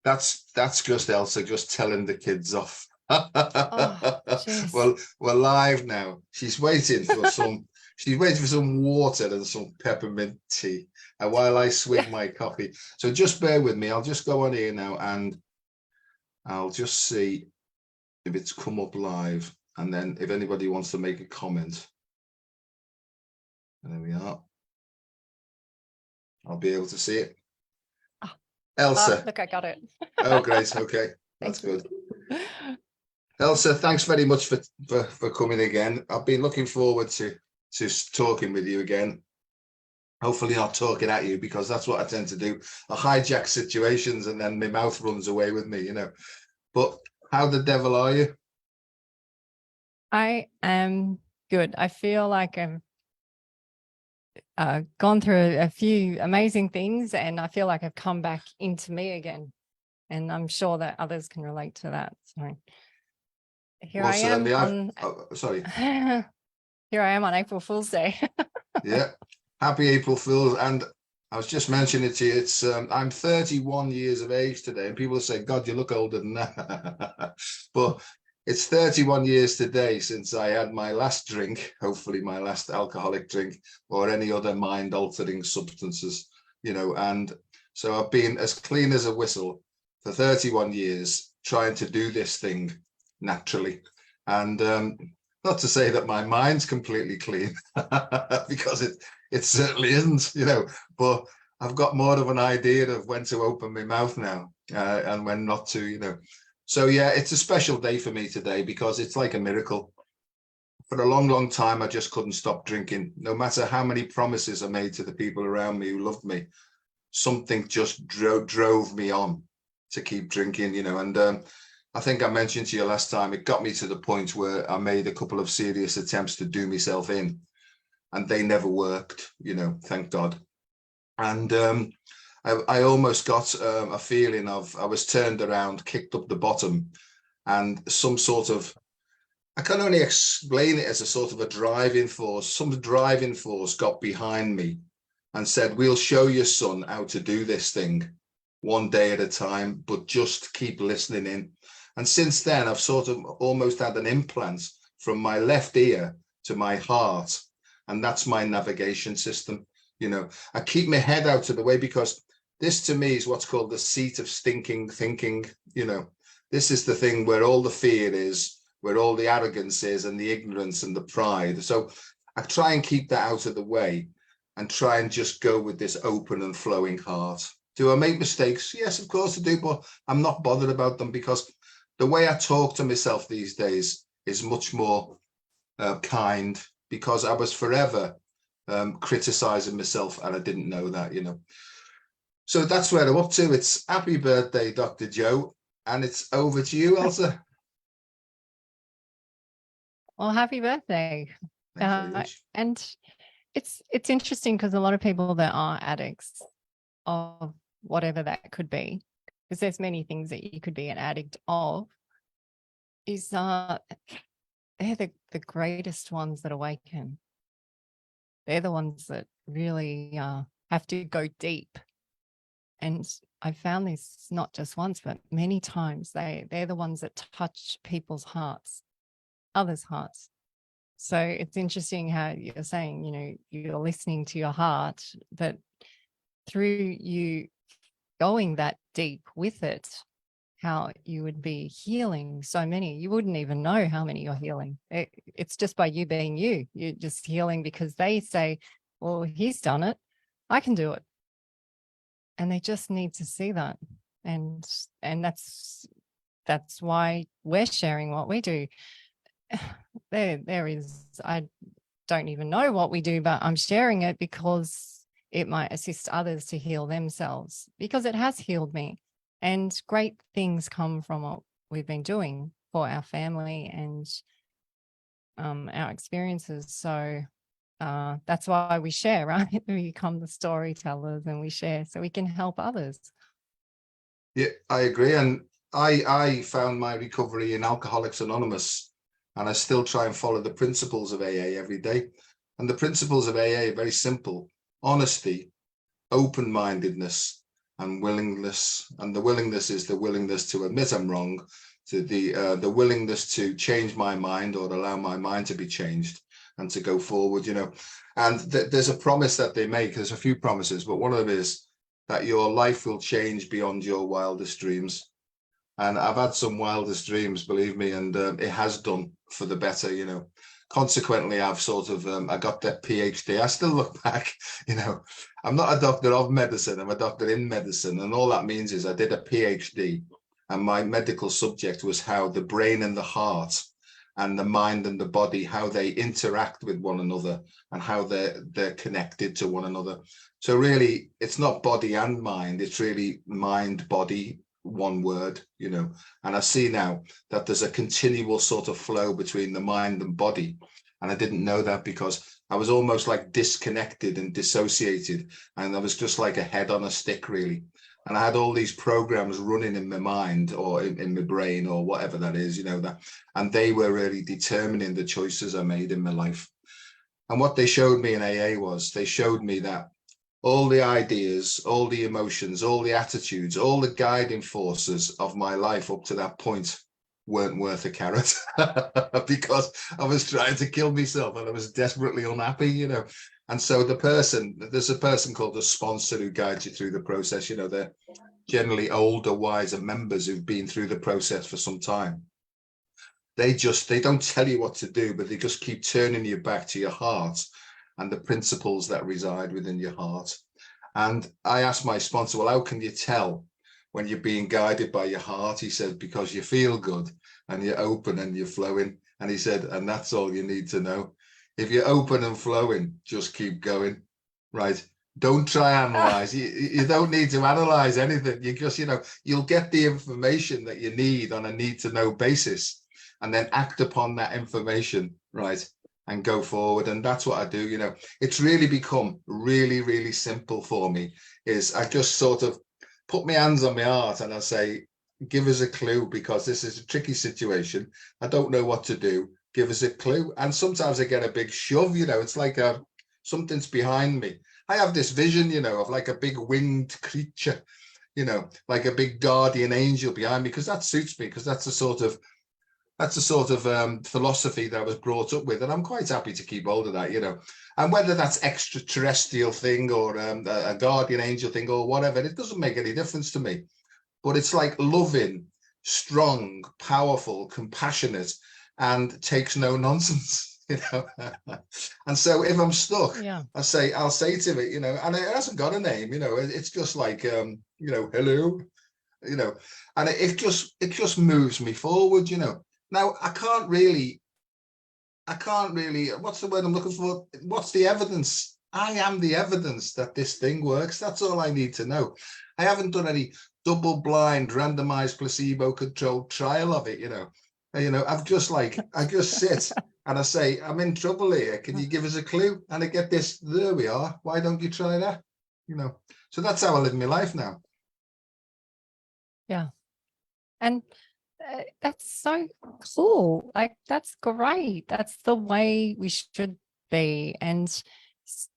That's just Elsa just telling the kids off. Oh, jeez. Well, we're live now. She's waiting for some water and some peppermint tea. And while I swig my coffee. So just bear with me. I'll just go on here now and I'll just see if it's come up live. And then if anybody wants to make a comment. There we are. I'll be able to see it. Oh. Elsa. Look, I got it. Oh, great. Okay. That's good. Elsa, thanks very much for coming again. I've been looking forward to talking with you again. Hopefully not talking at you, because that's what I tend to do. I hijack situations and then my mouth runs away with me, But how the devil are you? I am good. I feel like I've gone through a few amazing things, and I feel like I've come back into me again. And I'm sure that others can relate to that. So here I am sorry. Here I am on April Fool's Day. Yeah. Happy April Fool's. And I was just mentioning it to you. It's I'm 31 years of age today, and people say, God, you look older than that. But it's 31 years today since I had my last drink, hopefully my last alcoholic drink, or any other mind-altering substances, and so I've been as clean as a whistle for 31 years, trying to do this thing naturally. And not to say that my mind's completely clean, because it certainly isn't, but I've got more of an idea of when to open my mouth now and when not to, So yeah, it's a special day for me today because it's like a miracle. For a long, long time, I just couldn't stop drinking. No matter how many promises I made to the people around me who loved me, something just drove me on to keep drinking, and I think I mentioned to you last time, it got me to the point where I made a couple of serious attempts to do myself in, and they never worked, thank God. And I almost got a feeling of I was turned around, kicked up the bottom, and some sort of, I can only explain it as a sort of a driving force. Some driving force got behind me and said, we'll show your son how to do this thing one day at a time, but just keep listening in. And since then, I've sort of almost had an implant from my left ear to my heart. And that's my navigation system. I keep my head out of the way because this to me is what's called the seat of stinking thinking. This is the thing where all the fear is, where all the arrogance is, and the ignorance and the pride. So I try and keep that out of the way and try and just go with this open and flowing heart. Do I make mistakes? Yes, of course I do, but I'm not bothered about them because the way I talk to myself these days is much more kind, because I was forever criticizing myself and I didn't know that, So that's where I'm up to. It's happy birthday, Dr. Joe, and it's over to you, Elsa. Well, happy birthday. And it's interesting because a lot of people that are addicts of whatever that could be, because there's many things that you could be an addict of, is they're the greatest ones that awaken. They're the ones that really have to go deep. And I found this not just once, but many times. They're the ones that touch people's hearts, others' hearts. So it's interesting how you're saying, you're listening to your heart, but through you going that deep with it, how you would be healing so many. You wouldn't even know how many you're healing. It's just by you being you. You're just healing because they say, well, he's done it. I can do it. And they just need to see that. And that's why we're sharing what we do. There is, I don't even know what we do, but I'm sharing it because it might assist others to heal themselves, because it has healed me. And great things come from what we've been doing for our family and our experiences. So that's why we share, right? We become the storytellers and we share so we can help others. Yeah, I agree. And I found my recovery in Alcoholics Anonymous, and I still try and follow the principles of AA every day. And the principles of AA are very simple: honesty, open-mindedness, and willingness. And the willingness is the willingness to admit I'm wrong, to the willingness to change my mind or allow my mind to be changed and to go forward, And there's a promise that they make. There's a few promises, but one of them is that your life will change beyond your wildest dreams. And I've had some wildest dreams, believe me, and it has done for the better, Consequently, I've sort of, I got that PhD. I still look back, I'm not a doctor of medicine, I'm a doctor in medicine. And all that means is I did a PhD, and my medical subject was how the brain and the heart and the mind and the body, how they interact with one another and how they're connected to one another. So really, it's not body and mind, it's really mind, body, one word, and I see now that there's a continual sort of flow between the mind and body. And I didn't know that because I was almost like disconnected and dissociated. And I was just like a head on a stick, really. And I had all these programs running in my mind or in my brain or whatever that is, and they were really determining the choices I made in my life. And what they showed me in AA was they showed me that all the ideas, all the emotions, all the attitudes, all the guiding forces of my life up to that point weren't worth a carrot because I was trying to kill myself and I was desperately unhappy, And so there's a person called the sponsor who guides you through the process. They're generally older, wiser members who've been through the process for some time. They don't tell you what to do, but they just keep turning you back to your heart and the principles that reside within your heart. And I asked my sponsor, well, how can you tell when you're being guided by your heart? He said, because you feel good and you're open and you're flowing. And he said, and that's all you need to know. If you're open and flowing, just keep going, right? Don't try analyze. You don't need to analyze anything. You just, you'll get the information that you need on a need to know basis and then act upon that information, right? And go forward. And that's what I do. It's really become really, really simple for me. Is I just sort of put my hands on my heart and I say, give us a clue, because this is a tricky situation. I don't know what to do. Give us a clue. And sometimes I get a big shove, it's like something's behind me. I have this vision, of like a big winged creature, like a big guardian angel behind me, because that suits me, because that's the sort of philosophy that I was brought up with, and I'm quite happy to keep hold of that, And whether that's extraterrestrial thing or a guardian angel thing or whatever, it doesn't make any difference to me. But it's like loving, strong, powerful, compassionate, and takes no nonsense. And so if I'm stuck, I'll say to it, and it hasn't got a name, it's just like hello, and it just moves me forward, Now, I can't really, what's the word I'm looking for? What's the evidence? I am the evidence that this thing works. That's all I need to know. I haven't done any double-blind, randomized, placebo-controlled trial of it, I just sit and I say, I'm in trouble here. Can you give us a clue? And I get this, there we are. Why don't you try that? So that's how I live my life now. Yeah. And that's so cool. Like, that's great. That's the way we should be. And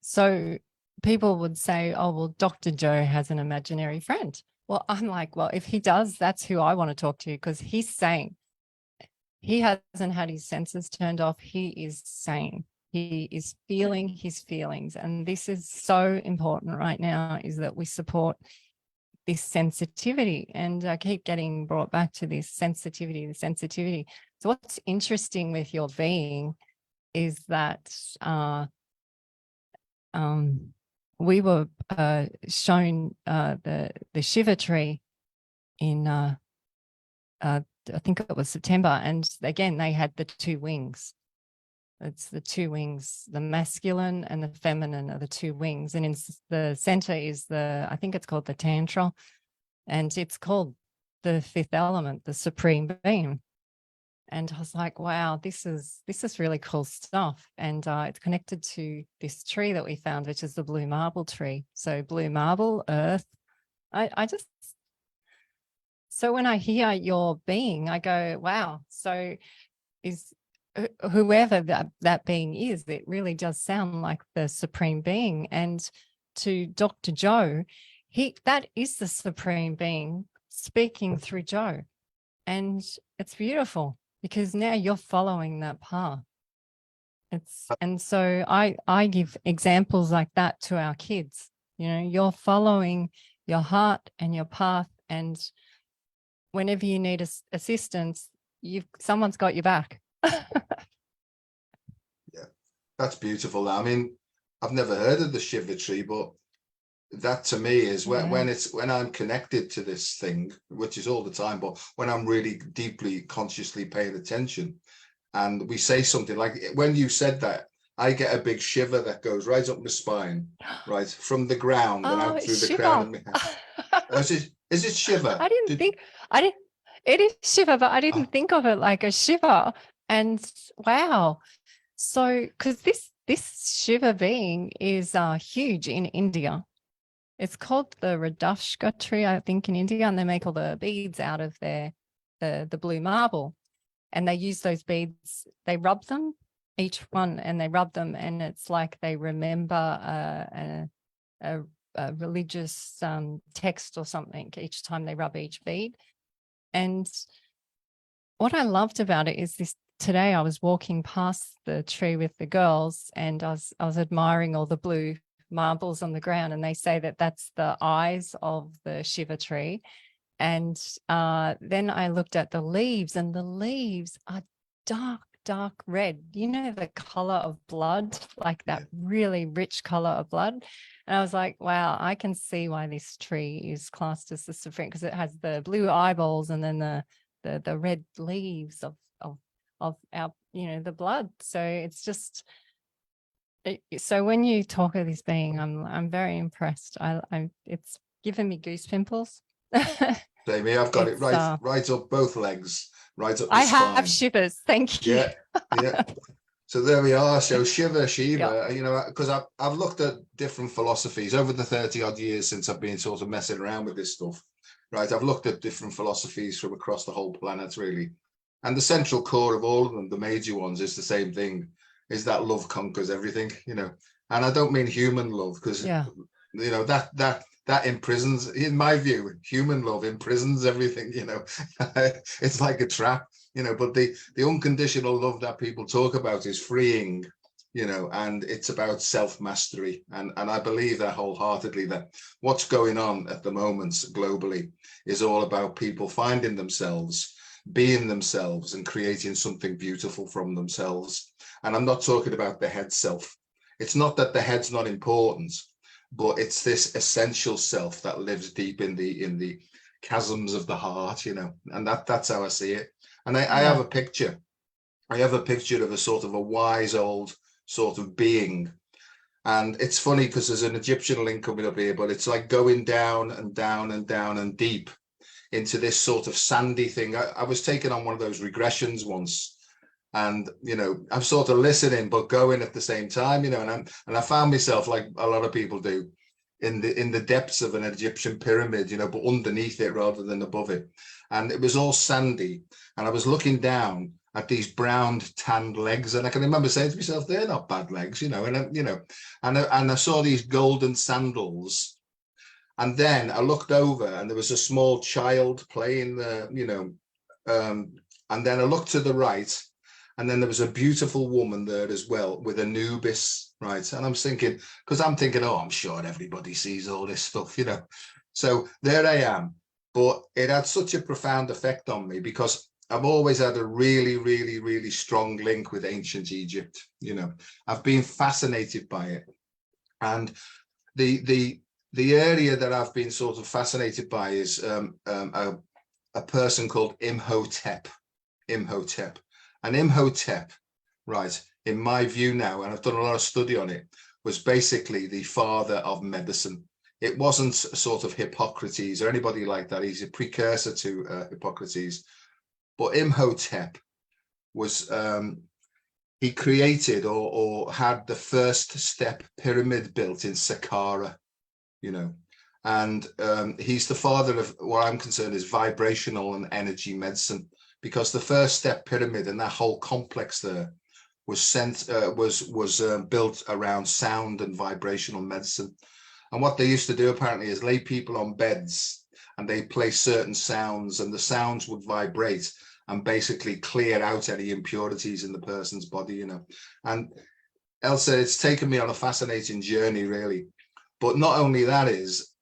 so people would say, oh, well, Dr. Joe has an imaginary friend. Well, I'm like, well, if he does, that's who I want to talk to, because he's sane. He hasn't had his senses turned off. He is sane. He is feeling his feelings. And this is so important right now, is that we support this sensitivity. And I keep getting brought back to this sensitivity, the sensitivity. So what's interesting with your being is that we were shown the Shiva tree in I think it was September, and again they had the two wings. It's the two wings, the masculine and the feminine are the two wings, and in the center is I think it's called the tantra, and it's called the fifth element, the supreme being. And I was like, wow, this is really cool stuff. And it's connected to this tree that we found, which is the blue marble tree. So blue marble, earth. So when I hear your being, I go, wow. So is whoever that being is, it really does sound like the supreme being. And to Dr. Joe, that is the supreme being speaking through Joe. And it's beautiful because now you're following that path. And so I give examples like that to our kids. You know, you're following your heart and your path, and whenever you need assistance, someone's got your back. Yeah, that's beautiful. I mean, I've never heard of the Shiva tree, but that to me is when I'm connected to this thing, which is all the time, but when I'm really deeply consciously paying attention, and we say something like, when you said that, I get a big shiver that goes right up my spine, right from the ground and out through the crown of my head. Is it shiver? It is shiver, but I didn't think of it like a shiver. And wow. So, because this shiver being is huge in India. It's called the Radhashka tree, I think, in India, and they make all the beads out of the blue marble. And they use those beads, they rub them, each one, and they rub them, and it's like they remember a religious text or something each time they rub each bead. And what I loved about it is this. Today I was walking past the tree with the girls, and I was admiring all the blue marbles on the ground, and they say that that's the eyes of the Shiva tree. And then I looked at the leaves, and the leaves are dark red. You know, the color of blood, like that really rich color of blood. And I was like, wow, I can see why this tree is classed as the supreme, because it has the blue eyeballs and then the red leaves of our, you know, the blood. So it's just. So when you talk of this being, I'm very impressed. It's given me goose pimples. Jamie, I've got it right up both legs, right up the I spine. have shivers. Thank you. Yeah. So there we are. So Shiva, you know, because I've looked at different philosophies over the 30 odd years since I've been sort of messing around with this stuff, right? I've looked at different philosophies from across the whole planet, really. And the central core of all of them, the major ones, is the same thing, is that love conquers everything, you know. And I don't mean human love, because, you know, that imprisons, in my view, human love imprisons everything, you know. It's like a trap, you know, but the unconditional love that people talk about is freeing, you know, and it's about self-mastery. And I believe that wholeheartedly, that what's going on at the moment globally is all about people finding themselves, being themselves, and creating something beautiful from themselves. And I'm not talking about the head self. It's not that the head's not important, but it's this essential self that lives deep in the chasms of the heart, you know. And that's how I see it. And I have a picture. I have a picture of a sort of a wise old sort of being. And it's funny because there's an Egyptian link coming up here, but it's like going down and down and down and deep into this sort of sandy thing. I was taken on one of those regressions once, and you know, I'm sort of listening but going at the same time, you know, and I found myself, like a lot of people do, in the depths of an Egyptian pyramid, you know, but underneath it rather than above it. And it was all sandy, and I was looking down at these brown tanned legs, and I can remember saying to myself, they're not bad legs, you know. And you know, and I saw these golden sandals. And then I looked over, and there was a small child playing the, you know, and then I looked to the right, and then there was a beautiful woman there as well with Anubis, right? And I'm thinking, oh, I'm sure everybody sees all this stuff, you know. So there I am. But it had such a profound effect on me because I've always had a really, really, really strong link with ancient Egypt. You know, I've been fascinated by it. And the area that I've been sort of fascinated by is a person called Imhotep. And Imhotep, right, in my view now, and I've done a lot of study on it, was basically the father of medicine. It wasn't sort of Hippocrates or anybody like that. He's a precursor to Hippocrates. But Imhotep was, he created or had the first step pyramid built in Saqqara, you know. And he's the father of what I'm concerned is vibrational and energy medicine, because the first step pyramid and that whole complex there was built around sound and vibrational medicine. And what they used to do apparently is lay people on beds and they play certain sounds, and the sounds would vibrate and basically clear out any impurities in the person's body, you know. And Elsa, it's taken me on a fascinating journey, really. But not only that, is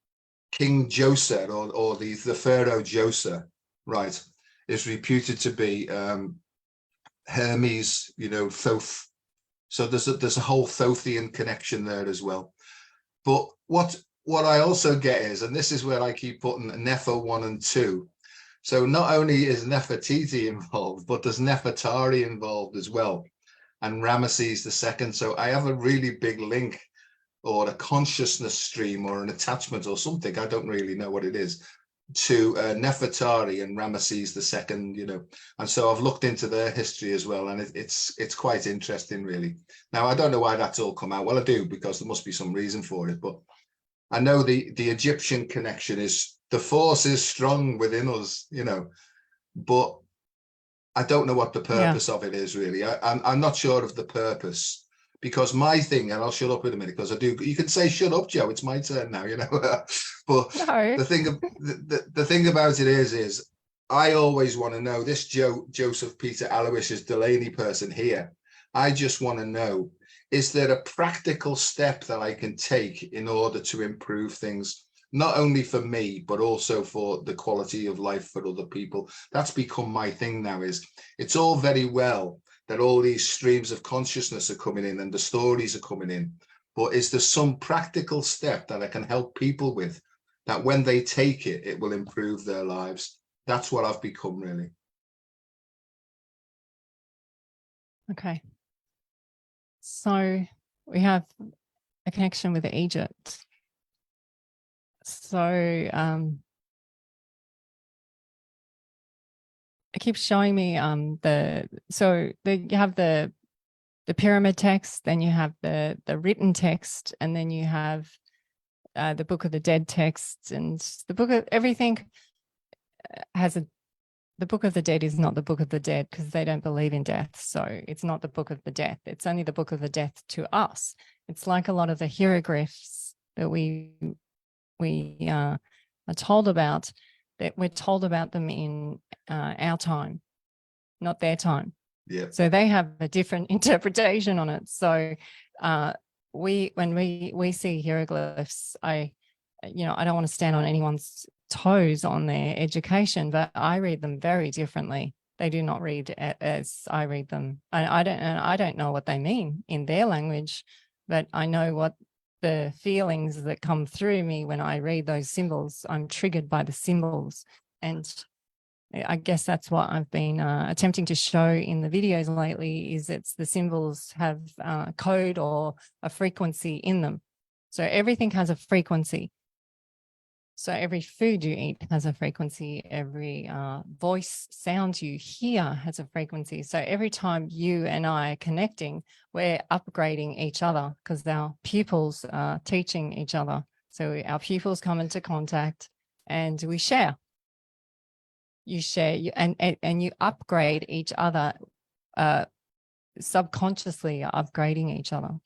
King Djoser, or the Pharaoh Djoser, right, is reputed to be Hermes, you know, Thoth. So there's a whole Thothian connection there as well. But what I also get is, and this is where I keep putting Nefer 1 and 2. So not only is Nefertiti involved, but there's Nefertari involved as well, and Ramesses II. So I have a really big link, or a consciousness stream, or an attachment, or something. I don't really know what it is, to Nefertari and Ramesses II, you know. And so I've looked into their history as well, and it's quite interesting, really. Now, I don't know why that's all come out. Well, I do, because there must be some reason for it. But I know the Egyptian connection is, the force is strong within us, you know, but I don't know what the purpose of it is, really. I'm not sure of the purpose. Because my thing, and I'll shut up in a minute, because I do. You can say, "Shut up, Joe. It's my turn now," you know. But No. the thing about it is I always want to know, this Joseph Peter Aloysius Delaney person here. I just want to know, is there a practical step that I can take in order to improve things, not only for me, but also for the quality of life for other people? That's become my thing now. Is it's all very well that all these streams of consciousness are coming in and the stories are coming in, but is there some practical step that I can help people with, that when they take it, it will improve their lives? That's what I've become, really. Okay. So we have a connection with Egypt. So it keeps showing me you have the pyramid text, then you have the written text, and then you have the Book of the Dead text, and the Book of everything has the Book of the Dead is not the Book of the Dead, because they don't believe in death. So it's not the Book of the Death. It's only the Book of the Death to us. It's like a lot of the hieroglyphs that we are told about, that we're told about them in our time, not their time. Yeah. So they have a different interpretation on it. So when we see hieroglyphs, I don't want to stand on anyone's toes on their education, but I read them very differently. They do not read as I read them. I don't know what they mean in their language, but I know what the feelings that come through me when I read those symbols. I'm triggered by the symbols, and I guess that's what I've been attempting to show in the videos lately, is it's the symbols have a code or a frequency in them. So everything has a frequency. So every food you eat has a frequency. Every voice sound you hear has a frequency. So every time you and I are connecting, we're upgrading each other, because our pupils are teaching each other. So our pupils come into contact and we share. You share and you upgrade each other, subconsciously upgrading each other.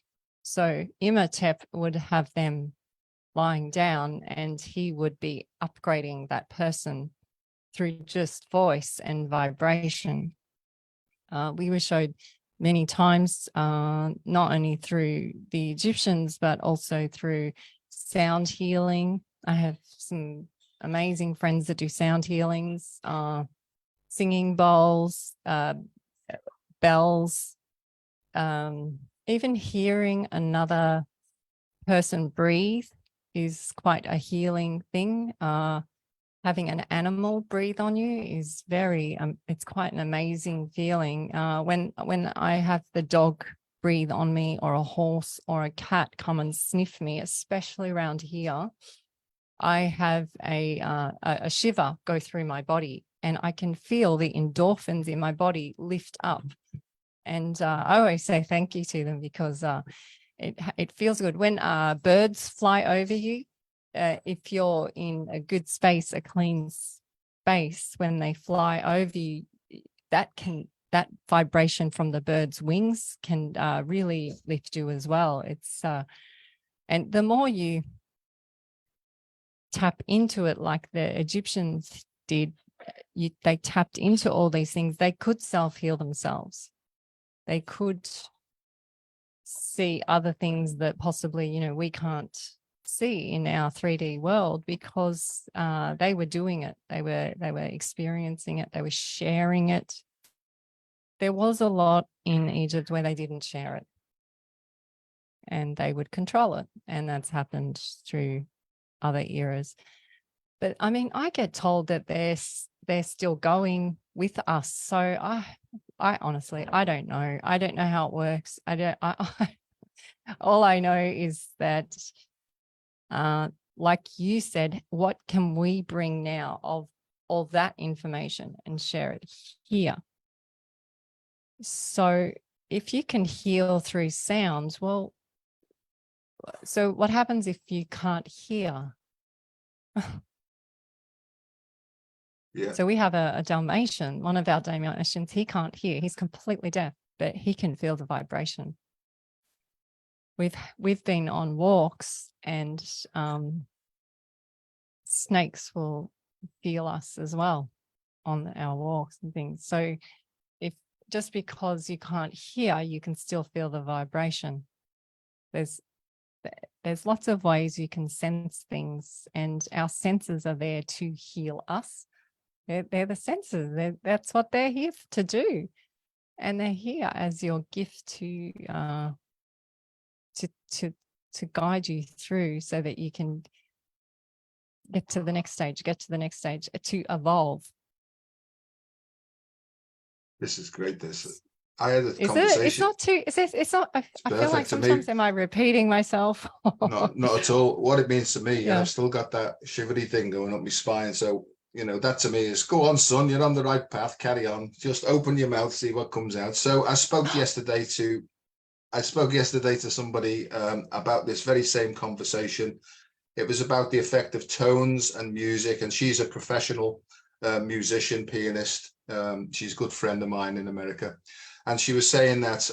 So Imhotep would have them lying down, and he would be upgrading that person through just voice and vibration. We were showed many times, not only through the Egyptians, but also through sound healing. I have some amazing friends that do sound healings, singing bowls, bells, even hearing another person breathe is quite a healing thing. Having an animal breathe on you is very, it's quite an amazing feeling. When I have the dog breathe on me, or a horse or a cat come and sniff me, especially around here, I have a shiver go through my body, and I can feel the endorphins in my body lift up. And I always say thank you to them, because it feels good. When birds fly over you, if you're in a good space, a clean space, when they fly over you, that vibration from the bird's wings can really lift you as well. It's and the more you tap into it like the Egyptians did. They tapped into all these things. They could self-heal themselves. They could see other things that possibly, you know, we can't see in our 3D world, because they were doing it. They were experiencing it. They were sharing it. There was a lot in Egypt where they didn't share it, and they would control it. And that's happened through other eras. But I mean, I get told that they're still going with us. So I honestly, I don't know. I don't know how it works. All I know is that, like you said, what can we bring now of all that information and share it here? So if you can heal through sounds, well, so what happens if you can't hear? Yeah. So we have a Dalmatian, one of our Dalmatians, he can't hear. He's completely deaf, but he can feel the vibration. We've been on walks, and snakes will feel us as well on our walks and things. So if just because you can't hear, you can still feel the vibration. There's lots of ways you can sense things, and our senses are there to heal us. They're the senses. That's what they're here to do, and they're here as your gift to guide you through, so that you can get to the next stage, to evolve. This is great. I had a conversation. It's not too. It's not. I feel like sometimes am I repeating myself? Not at all. What it means to me, Yeah. I've still got that shivery thing going up my spine. So, you know, that to me is, go on, son, you're on the right path, carry on. Just open your mouth, see what comes out. So I spoke yesterday to somebody about this very same conversation. It was about the effect of tones and music, and she's a professional musician, pianist. She's a good friend of mine in America. And she was saying that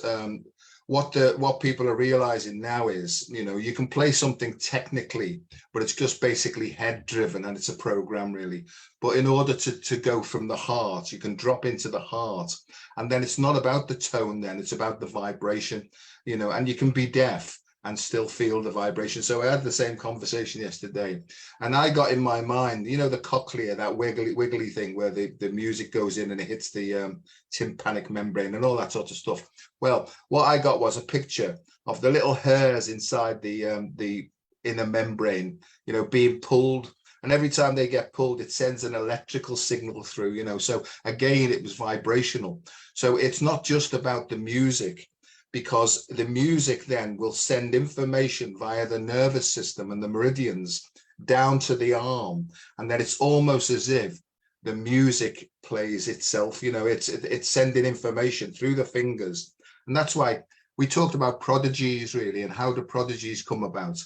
what people are realizing now is, you know, you can play something technically, but it's just basically head driven, and it's a program really. But in order to go from the heart, you can drop into the heart, and then it's not about the tone, then it's about the vibration, you know, and you can be deaf and still feel the vibration. So I had the same conversation yesterday, and I got in my mind, you know, the cochlea, that wiggly thing where the music goes in and it hits the tympanic membrane and all that sort of stuff. Well, what I got was a picture of the little hairs inside the inner membrane, you know, being pulled. And every time they get pulled, it sends an electrical signal through, you know. So again, it was vibrational. So it's not just about the music, because the music then will send information via the nervous system and the meridians down to the arm. And then it's almost as if the music plays itself, you know, it's sending information through the fingers. And that's why we talked about prodigies really, and how do prodigies come about.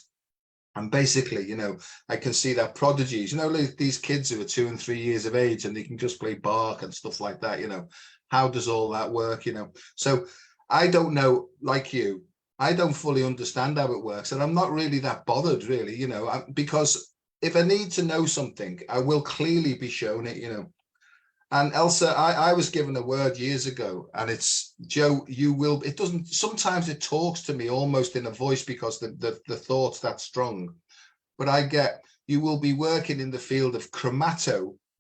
And basically, you know, I can see that prodigies, you know, like these kids who are 2 and 3 years of age and they can just play Bach and stuff like that, you know, how does all that work, you know? So I don't know, like you, I don't fully understand how it works, and I'm not really that bothered really, you know, because if I need to know something, I will clearly be shown it, you know. And Elsa, I was given a word years ago, and it's, Joe, you will, it doesn't, sometimes it talks to me almost in a voice because the thought's that strong, but I get, you will be working in the field of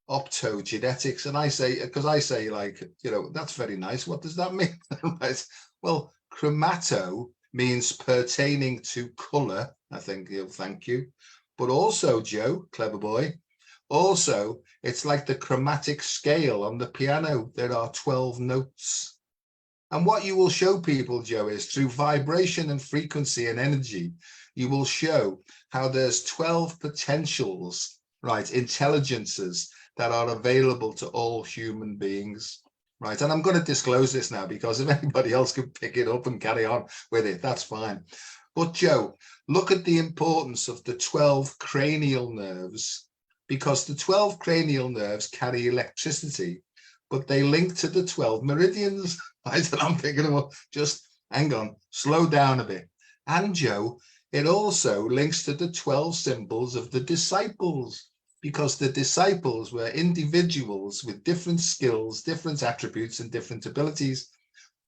optogenetics. And I say, because I say, like, you know, that's very nice. What does that mean? Right. Well, chromato means pertaining to color. I think he'll thank you. But also, Joe, clever boy, also, it's like the chromatic scale on the piano. There are 12 notes. And what you will show people, Joe, is through vibration and frequency and energy, you will show how there's 12 potentials, right, intelligences that are available to all human beings, right? And I'm going to disclose this now, because if anybody else can pick it up and carry on with it, that's fine. But Joe, look at the importance of the 12 cranial nerves, because the 12 cranial nerves carry electricity, but they link to the 12 meridians. Right? And I'm thinking, well, just hang on, slow down a bit. And Joe, it also links to the 12 symbols of the disciples, because the disciples were individuals with different skills, different attributes, and different abilities.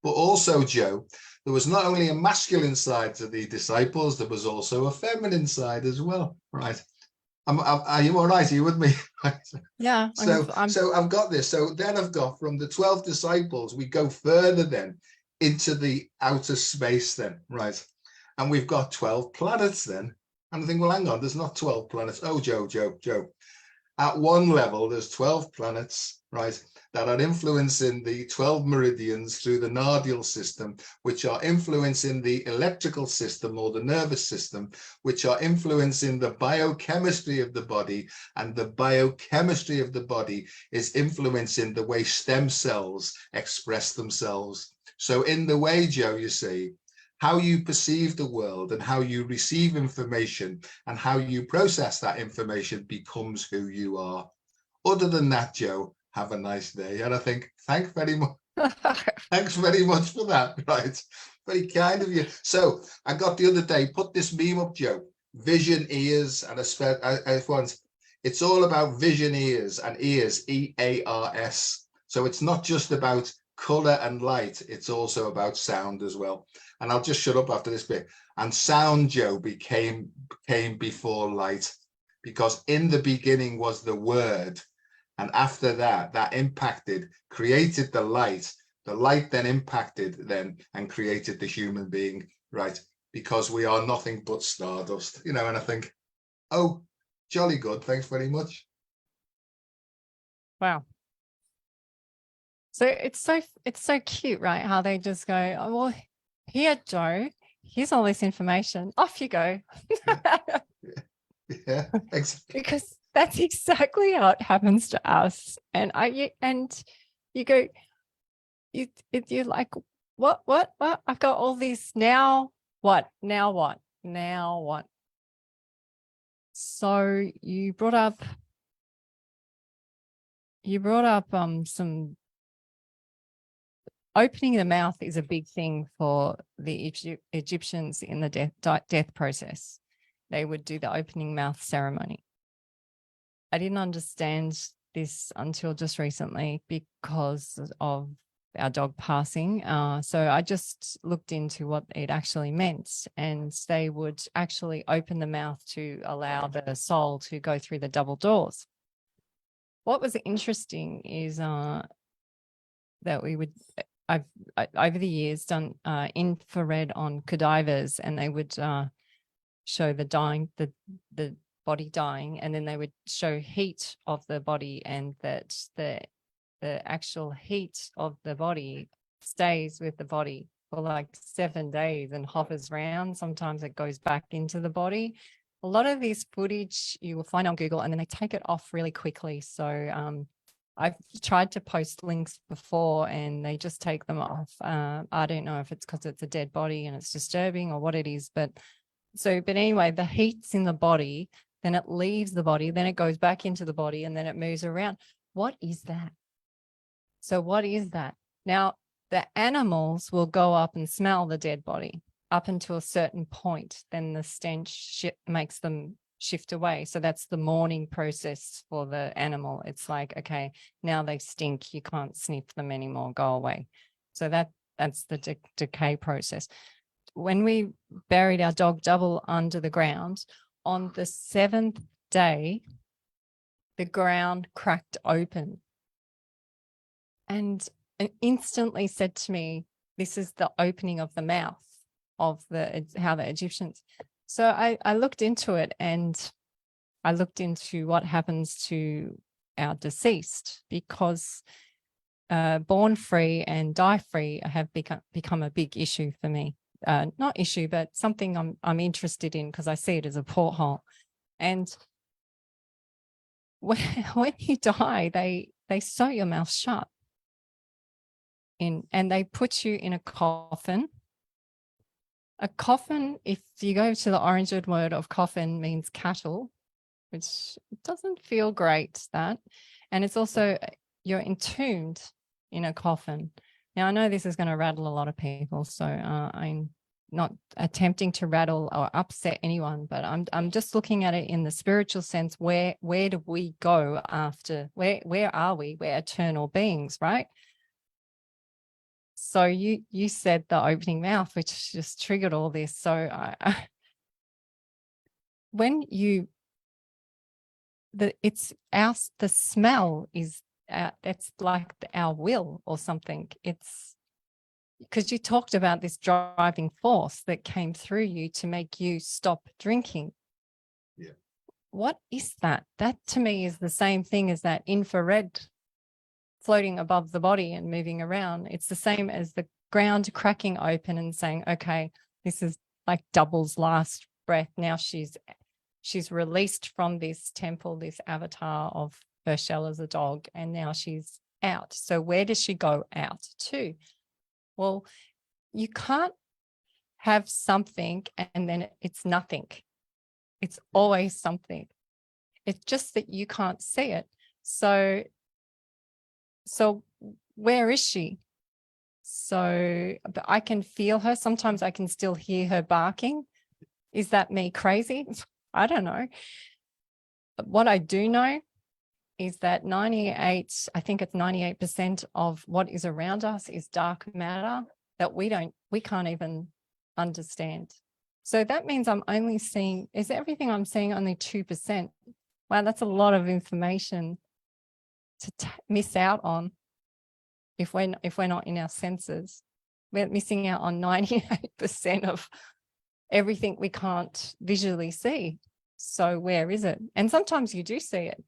But also, Joe, there was not only a masculine side to the disciples, there was also a feminine side as well, right? Are you all right? Are you with me? Yeah. So I've got this. So then I've got, from the 12 disciples, we go further then into the outer space then, right? And we've got 12 planets then. And I think, well, hang on, there's not 12 planets. Oh, Joe. At one level, there's 12 planets, right, that are influencing the 12 meridians through the nodal system, which are influencing the electrical system or the nervous system, which are influencing the biochemistry of the body. And the biochemistry of the body is influencing the way stem cells express themselves. So in the way, Joe, you see, how you perceive the world and how you receive information and how you process that information becomes who you are. Other than that, Joe, have a nice day. And I think, thanks very much for that, right? Very kind of you. So I got the other day, put this meme up, Joe, vision ears, and it's all about vision ears, and ears, E-A-R-S. So it's not just about color and light, it's also about sound as well. And I'll just shut up after this bit. And sound, Joe, came before light, because in the beginning was the word. And after that, that impacted, created the light. The light then impacted then and created the human being, right? Because we are nothing but stardust, you know. And I think, oh, jolly good. Thanks very much. Wow. So it's so cute, right? How they just go, oh, well, here, Joe, here's all this information. Off you go. Yeah, exactly. Because that's exactly how it happens to us. And you go, you're like, what? I've got all this now. What? So you brought up some. Opening the mouth is a big thing for the Egyptians in the death process. They would do the opening mouth ceremony. I didn't understand this until just recently because of our dog passing. So I just looked into what it actually meant, and they would actually open the mouth to allow the soul to go through the double doors. What was interesting is that we would... I've over the years done infrared on cadavers, and they would show the dying, the body dying, and then they would show heat of the body, and that the actual heat of the body stays with the body for like 7 days and hovers around. Sometimes it goes back into the body. A lot of this footage you will find on Google, and then they take it off really quickly. So I've tried to post links before and they just take them off. I don't know if it's because it's a dead body and it's disturbing or what it is, but anyway, the heat's in the body, then it leaves the body, then it goes back into the body, and then it moves around. What is that? So what is that? Now, the animals will go up and smell the dead body up until a certain point. Then the stench makes them shift away. So that's the mourning process for the animal. It's like, okay, now they stink, you can't sniff them anymore, go away. So that's the decay process. When we buried our dog double under the ground, on the 7th day, the ground cracked open, and it instantly said to me, this is the opening of the mouth of how the Egyptians. So I looked into it, and I looked into what happens to our deceased, because born free and die free have become a big issue for me. Not issue, but something I'm interested in, because I see it as a porthole. And when you die, they sew your mouth shut and they put you in a coffin. A coffin, if you go to the origin word of coffin, means cattle, which doesn't feel great, that. And it's also, you're entombed in a coffin. Now, I know this is going to rattle a lot of people, so I'm not attempting to rattle or upset anyone, but I'm just looking at it in the spiritual sense. Where do we go after? Where are we? We're eternal beings, right? So you said the opening mouth, which just triggered all this. So when you the smell is that's like our will or something. It's because you talked about this driving force that came through you to make you stop drinking. Yeah. What is that? That to me is the same thing as that infrared floating above the body and moving around. It's the same as the ground cracking open and saying, okay, this is like Double's last breath. Now she's released from this temple, this avatar of her shell as a dog, and now she's out. So where does she go out to? Well, you can't have something and then it's nothing. It's always something. It's just that you can't see it. So where is she? So but I can feel her. Sometimes I can still hear her barking. Is that me crazy? I don't know. But what I do know is that 98% of what is around us is dark matter that we can't even understand. So that means I'm only seeing, is everything I'm seeing only 2%? Wow, that's a lot of information to miss out on if we're not in our senses. We're missing out on 98% of everything we can't visually see. So where is it? And sometimes you do see it.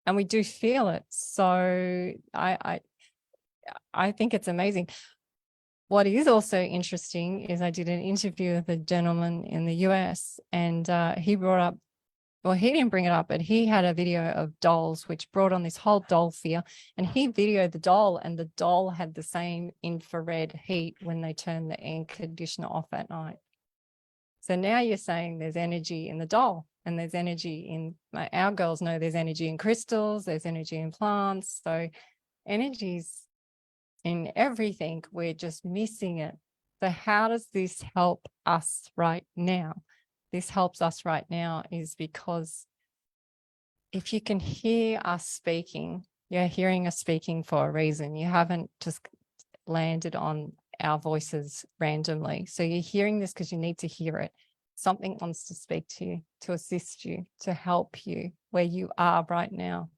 And we do feel it. So I think it's amazing. What is also interesting is I did an interview with a gentleman in the US, and he brought up, well, he didn't bring it up, but he had a video of dolls, which brought on this whole doll fear. And he videoed the doll, and the doll had the same infrared heat when they turned the air conditioner off at night. So now you're saying there's energy in the doll, and there's energy in, our girls know there's energy in crystals, there's energy in plants. So energy's in everything. We're just missing it. So how does this help us right now? This helps us right now is because if you can hear us speaking, you're hearing us speaking for a reason. You haven't just landed on our voices randomly. So you're hearing this because you need to hear it. Something wants to speak to you, to assist you, to help you where you are right now.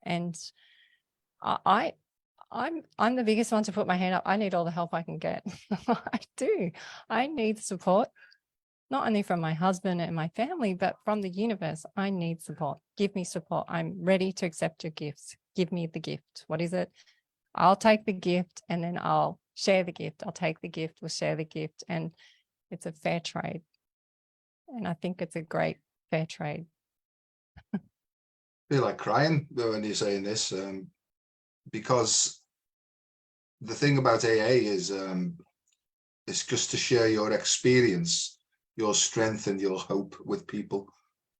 And I'm the biggest one to put my hand up. I need all the help I can get. I do. I need support, not only from my husband and my family, but from the universe. I need support. Give me support. I'm ready to accept your gifts. Give me the gift. What is it? I'll take the gift and then I'll share the gift. I'll take the gift, we'll share the gift. And it's a fair trade. And I think it's a great fair trade. I feel like crying when you're saying this, because the thing about AA is it's just to share your experience, your strength and your hope with people.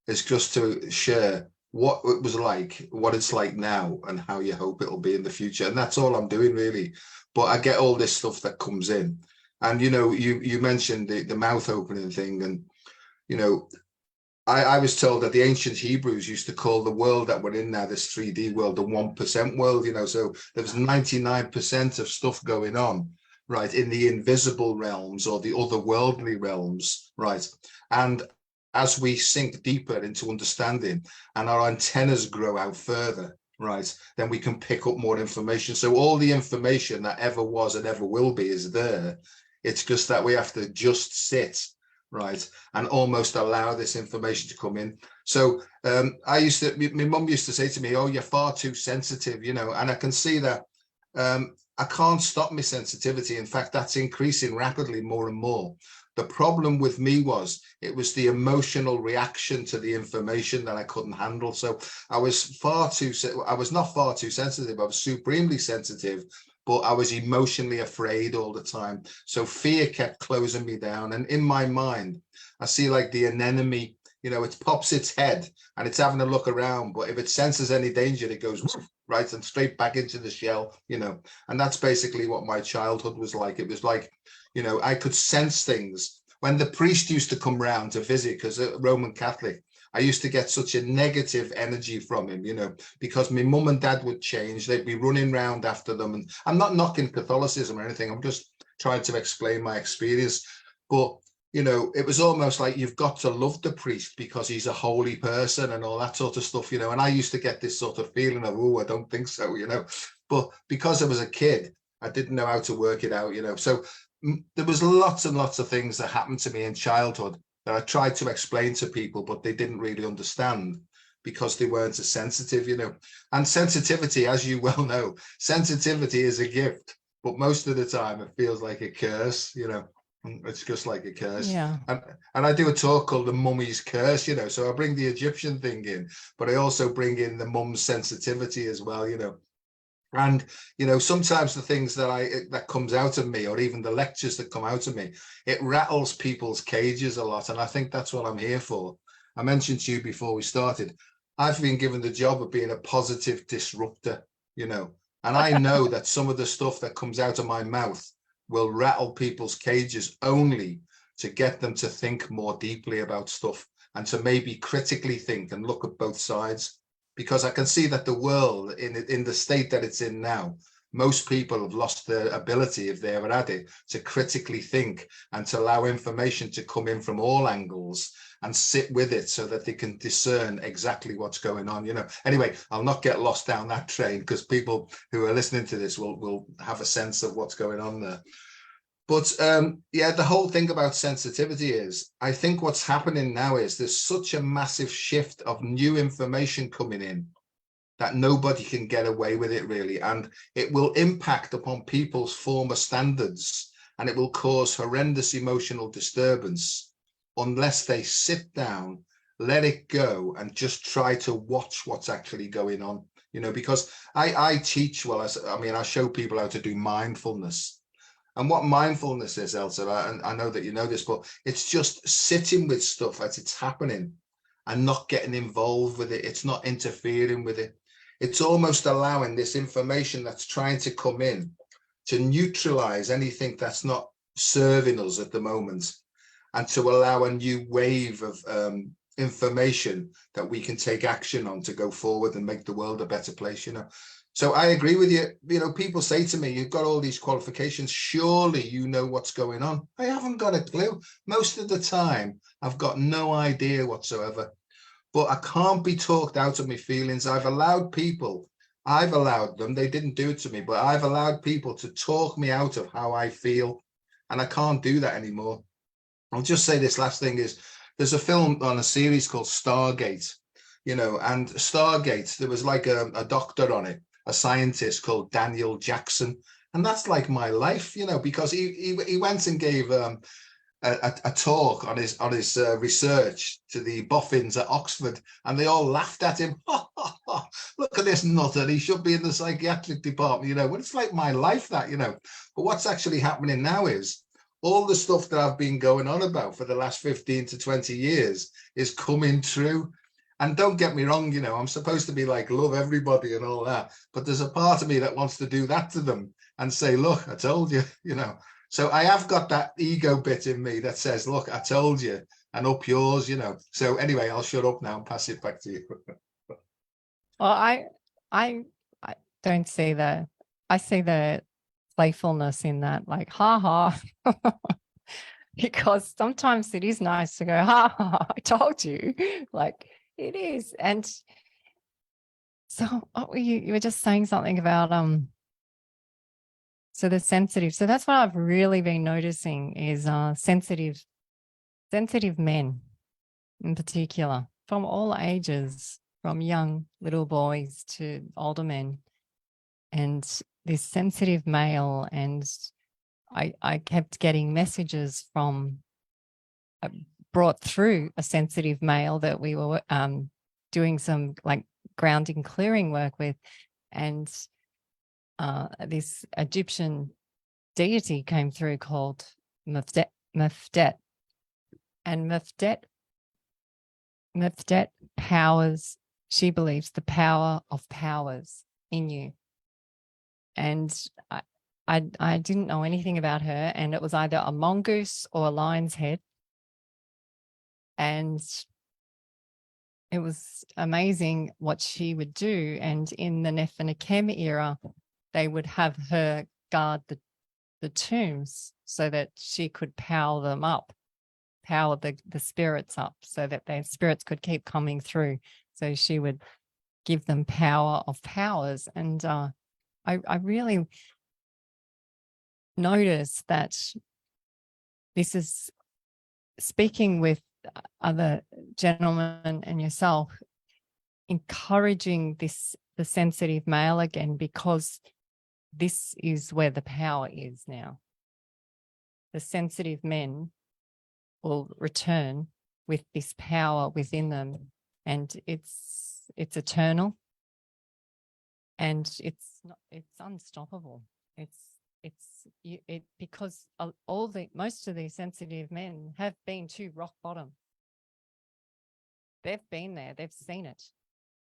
It's just to share what it was like, what it's like now, and how you hope it'll be in the future. And that's all I'm doing, really. But I get all this stuff that comes in. And, you know, you mentioned the mouth opening thing. And, you know, I was told that the ancient Hebrews used to call the world that we're in now, this 3D world, the 1% world, you know, so there was 99% of stuff going on, right, in the invisible realms or the otherworldly realms, right? And as we sink deeper into understanding and our antennas grow out further, right, then we can pick up more information. So all the information that ever was and ever will be is there. It's just that we have to just sit, right, and almost allow this information to come in. So my mum used to say to me, oh, you're far too sensitive, you know, and I can see that I can't stop my sensitivity. In fact, that's increasing rapidly more and more. The problem with me was it was the emotional reaction to the information that I couldn't handle. So I was not far too sensitive. I was supremely sensitive, but I was emotionally afraid all the time. So fear kept closing me down. And in my mind, I see like the anemone You know, it pops its head and it's having a look around, but if it senses any danger, it goes right and straight back into the shell, you know. And that's basically what my childhood was like. It was like, you know, I could sense things. When the priest used to come round to visit, because a Roman Catholic, I used to get such a negative energy from him, you know, because my mum and dad would change. They'd be running round after them. And I'm not knocking Catholicism or anything. I'm just trying to explain my experience. But you know, it was almost like you've got to love the priest because he's a holy person and all that sort of stuff, you know. And I used to get this sort of feeling of, oh, I don't think so, you know. But because I was a kid, I didn't know how to work it out, you know. So there was lots and lots of things that happened to me in childhood that I tried to explain to people, but they didn't really understand because they weren't as sensitive, you know. And sensitivity, as you well know, sensitivity is a gift, but most of the time it feels like a curse, you know. It's just like a curse. Yeah. And I do a talk called the mummy's curse, you know. So I bring the Egyptian thing in, but I also bring in the mum's sensitivity as well, you know. And you know, sometimes the things that comes out of me, or even the lectures that come out of me, it rattles people's cages a lot. And I think that's what I'm here for. I mentioned to you before we started, I've been given the job of being a positive disruptor, you know. And I know that some of the stuff that comes out of my mouth will rattle people's cages only to get them to think more deeply about stuff and to maybe critically think and look at both sides. Because I can see that the world, in the state that it's in now, most people have lost their ability, if they ever had it, to critically think and to allow information to come in from all angles and sit with it so that they can discern exactly what's going on, you know. Anyway, I'll not get lost down that train because people who are listening to this will have a sense of what's going on there. But yeah, the whole thing about sensitivity is, I think what's happening now is there's such a massive shift of new information coming in that nobody can get away with it really. And it will impact upon people's former standards and it will cause horrendous emotional disturbance unless they sit down, let it go and just try to watch what's actually going on, you know, because I teach, well, I mean, I show people how to do mindfulness. And what mindfulness is, Elsa, and I know that you know this, but it's just sitting with stuff as it's happening and not getting involved with it. It's not interfering with it. It's almost allowing this information that's trying to come in to neutralize anything that's not serving us at the moment and to allow a new wave of information that we can take action on to go forward and make the world a better place, you know. So I agree with you. You know, people say to me, you've got all these qualifications, surely you know what's going on. I haven't got a clue. Most of the time, I've got no idea whatsoever. But I can't be talked out of my feelings. I've allowed them, they didn't do it to me, but I've allowed people to talk me out of how I feel. And I can't do that anymore. I'll just say this last thing is, there's a film on a series called Stargate, you know, and Stargate, there was like a doctor on it, a scientist called Daniel Jackson. And that's like my life, you know, because he went and gave a talk on his research to the boffins at Oxford, and they all laughed at him. Look at this nutter, he should be in the psychiatric department, you know. Well, it's like my life, that, you know. But what's actually happening now is all the stuff that I've been going on about for the last 15 to 20 years is coming true. And don't get me wrong, you know, I'm supposed to be like, love everybody and all that, but there's a part of me that wants to do that to them and say, look, I told you, you know. So I have got that ego bit in me that says, look, I told you, and up yours, you know. So anyway, I'll shut up now and pass it back to you. Well, I don't see the, I see the playfulness in that, like, ha ha. Because sometimes it is nice to go, ha ha, I told you. Like, it is. And so you were just saying something about so the sensitive. So that's what I've really been noticing is sensitive men in particular, from all ages, from young little boys to older men. And this sensitive male, and I kept getting messages from brought through a sensitive male that we were doing some like grounding clearing work with, and this Egyptian deity came through called Mefdet. And Mefdet that powers, she believes, the power of powers in you. And I didn't know anything about her, and it was either a mongoose or a lion's head. And it was amazing what she would do. And in the Nefer era, they would have her guard the tombs so that she could power them up, power the spirits up, so that their spirits could keep coming through. So she would give them power of powers. And I really noticed that this is speaking with other gentlemen and yourself, encouraging the sensitive male again, because this is where the power is now. The sensitive men will return with this power within them, and it's eternal, and it's unstoppable. Because most of these sensitive men have been to rock bottom. They've been there, they've seen it.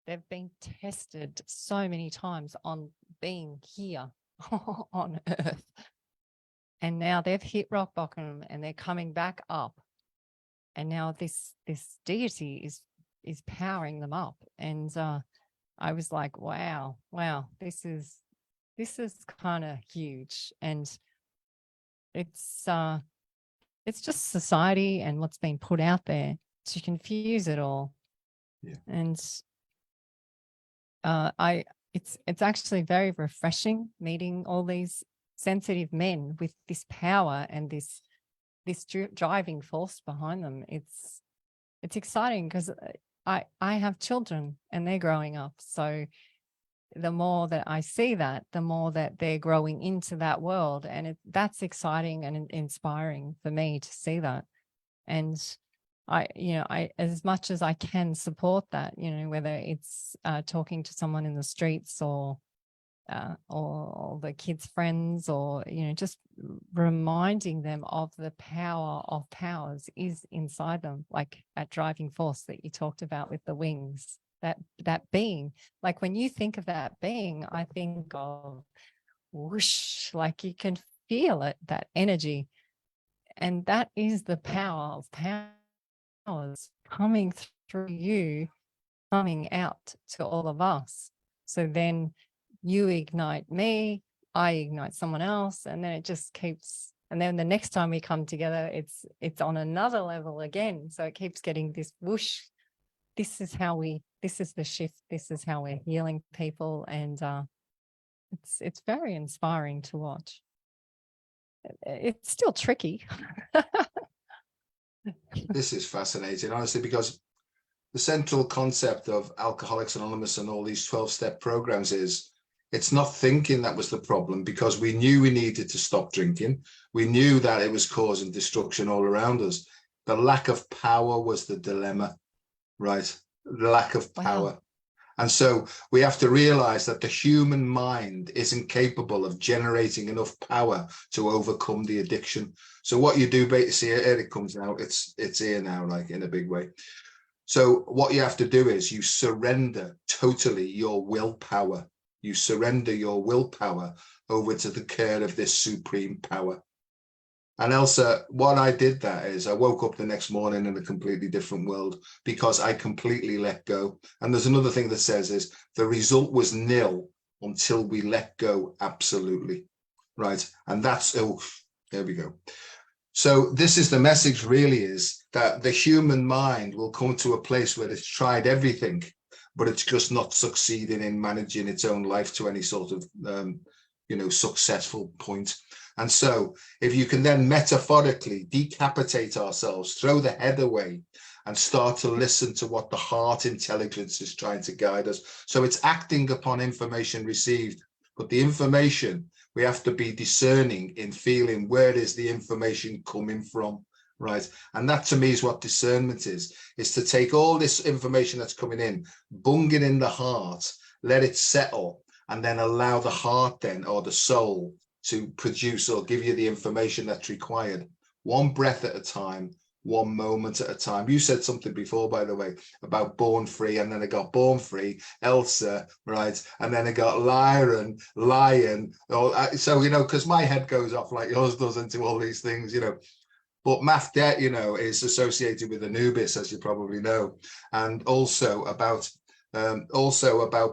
They've been tested so many times on being here on earth. And now they've hit rock bottom and they're coming back up. And now this deity is powering them up. And I was like, wow, this is kind of huge. And it's just society and what's been put out there to confuse it all. Yeah. And it's actually very refreshing meeting all these sensitive men with this power and this driving force behind them. It's exciting because I have children and they're growing up. So the more that I see that, the more that they're growing into that world. And that's exciting and inspiring for me to see that. And I, as much as I can support that, whether it's talking to someone in the streets or the kids' friends, or, just reminding them of the power of powers is inside them, like that driving force that you talked about with the wings. That being, like when you think of that being, I think of whoosh, like you can feel it, that energy. And that is the power of powers coming through you, coming out to all of us. So then you ignite me, I ignite someone else, and then it just keeps. And then the next time we come together, it's on another level again. So it keeps getting this whoosh. This is the shift. This is how we're healing people. And it's very inspiring to watch. It's still tricky. This is fascinating, honestly, because the central concept of Alcoholics Anonymous and all these 12-step programs is it's not thinking that was the problem, because we knew we needed to stop drinking. We knew that it was causing destruction all around us. The lack of power was the dilemma. Right, the lack of power. Wow. And so we have to realize that the human mind isn't capable of generating enough power to overcome the addiction. So what you do, basically, here it comes out, it's here now, like in a big way. So what you have to do is you surrender totally your willpower. You surrender your willpower over to the care of this supreme power. And Elsa, what I did that is I woke up the next morning in a completely different world, because I completely let go. And there's another thing that says is the result was nil until we let go absolutely. Right. And that's, oh, there we go. So this is the message, really, is that the human mind will come to a place where it's tried everything, but it's just not succeeding in managing its own life to any sort of, successful point. And so if you can then metaphorically decapitate ourselves, throw the head away, and start to listen to what the heart intelligence is trying to guide us. So it's acting upon information received, but the information, we have to be discerning in feeling where is the information coming from, right? And that to me is what discernment is to take all this information that's coming in, bung it in the heart, let it settle, and then allow the heart then, or the soul, to produce or give you the information that's required, one breath at a time, one moment at a time. You said something before, by the way, about born free, and then I got born free, Elsa, right? And then I got lion. So, you know, because my head goes off like yours does into all these things, you know. But Mafdet, you know, is associated with Anubis, as you probably know, and also about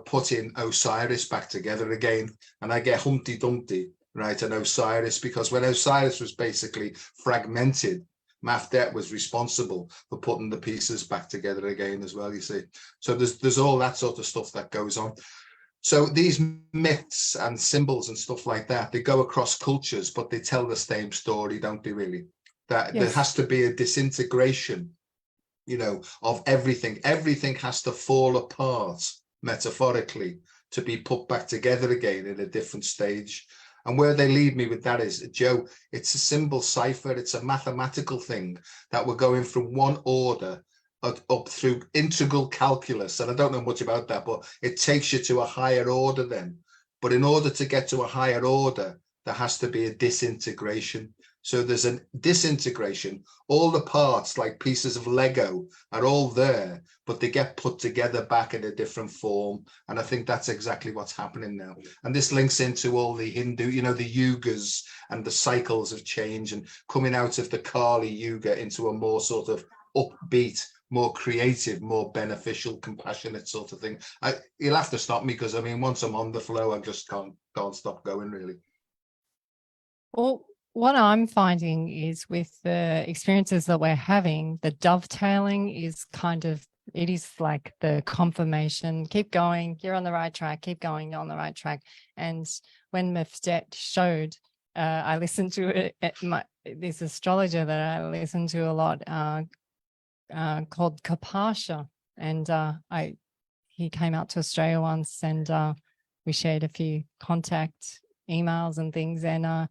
putting Osiris back together again. And I get Humpty Dumpty, right, and Osiris, because when Osiris was basically fragmented, Mafdet was responsible for putting the pieces back together again as well, you see. So there's all that sort of stuff that goes on. So these myths and symbols and stuff like that, they go across cultures, but they tell the same story, don't they, really? That there has to be a disintegration, you know, of everything. Everything has to fall apart, metaphorically, to be put back together again in a different stage. And where they lead me with that is, Joe, it's a symbol cipher. It's a mathematical thing that we're going from one order up through integral calculus. And I don't know much about that, but it takes you to a higher order then. But in order to get to a higher order, there has to be a disintegration. So there's a disintegration. All the parts, like pieces of Lego, are all there, but they get put together back in a different form. And I think that's exactly what's happening now. And this links into all the Hindu, you know, the yugas and the cycles of change, and coming out of the Kali yuga into a more sort of upbeat, more creative, more beneficial, compassionate sort of thing. You'll have to stop me, because I mean, once I'm on the flow, I just can't stop going, really. Well, what I'm finding is with the experiences that we're having, the dovetailing is kind of, it is like the confirmation, keep going, you're on the right track, keep going, you're on the right track. And when Mefdet showed, I listened to it, this astrologer that I listen to a lot, called Kapasha, and he came out to Australia once, and we shared a few contact emails and things, and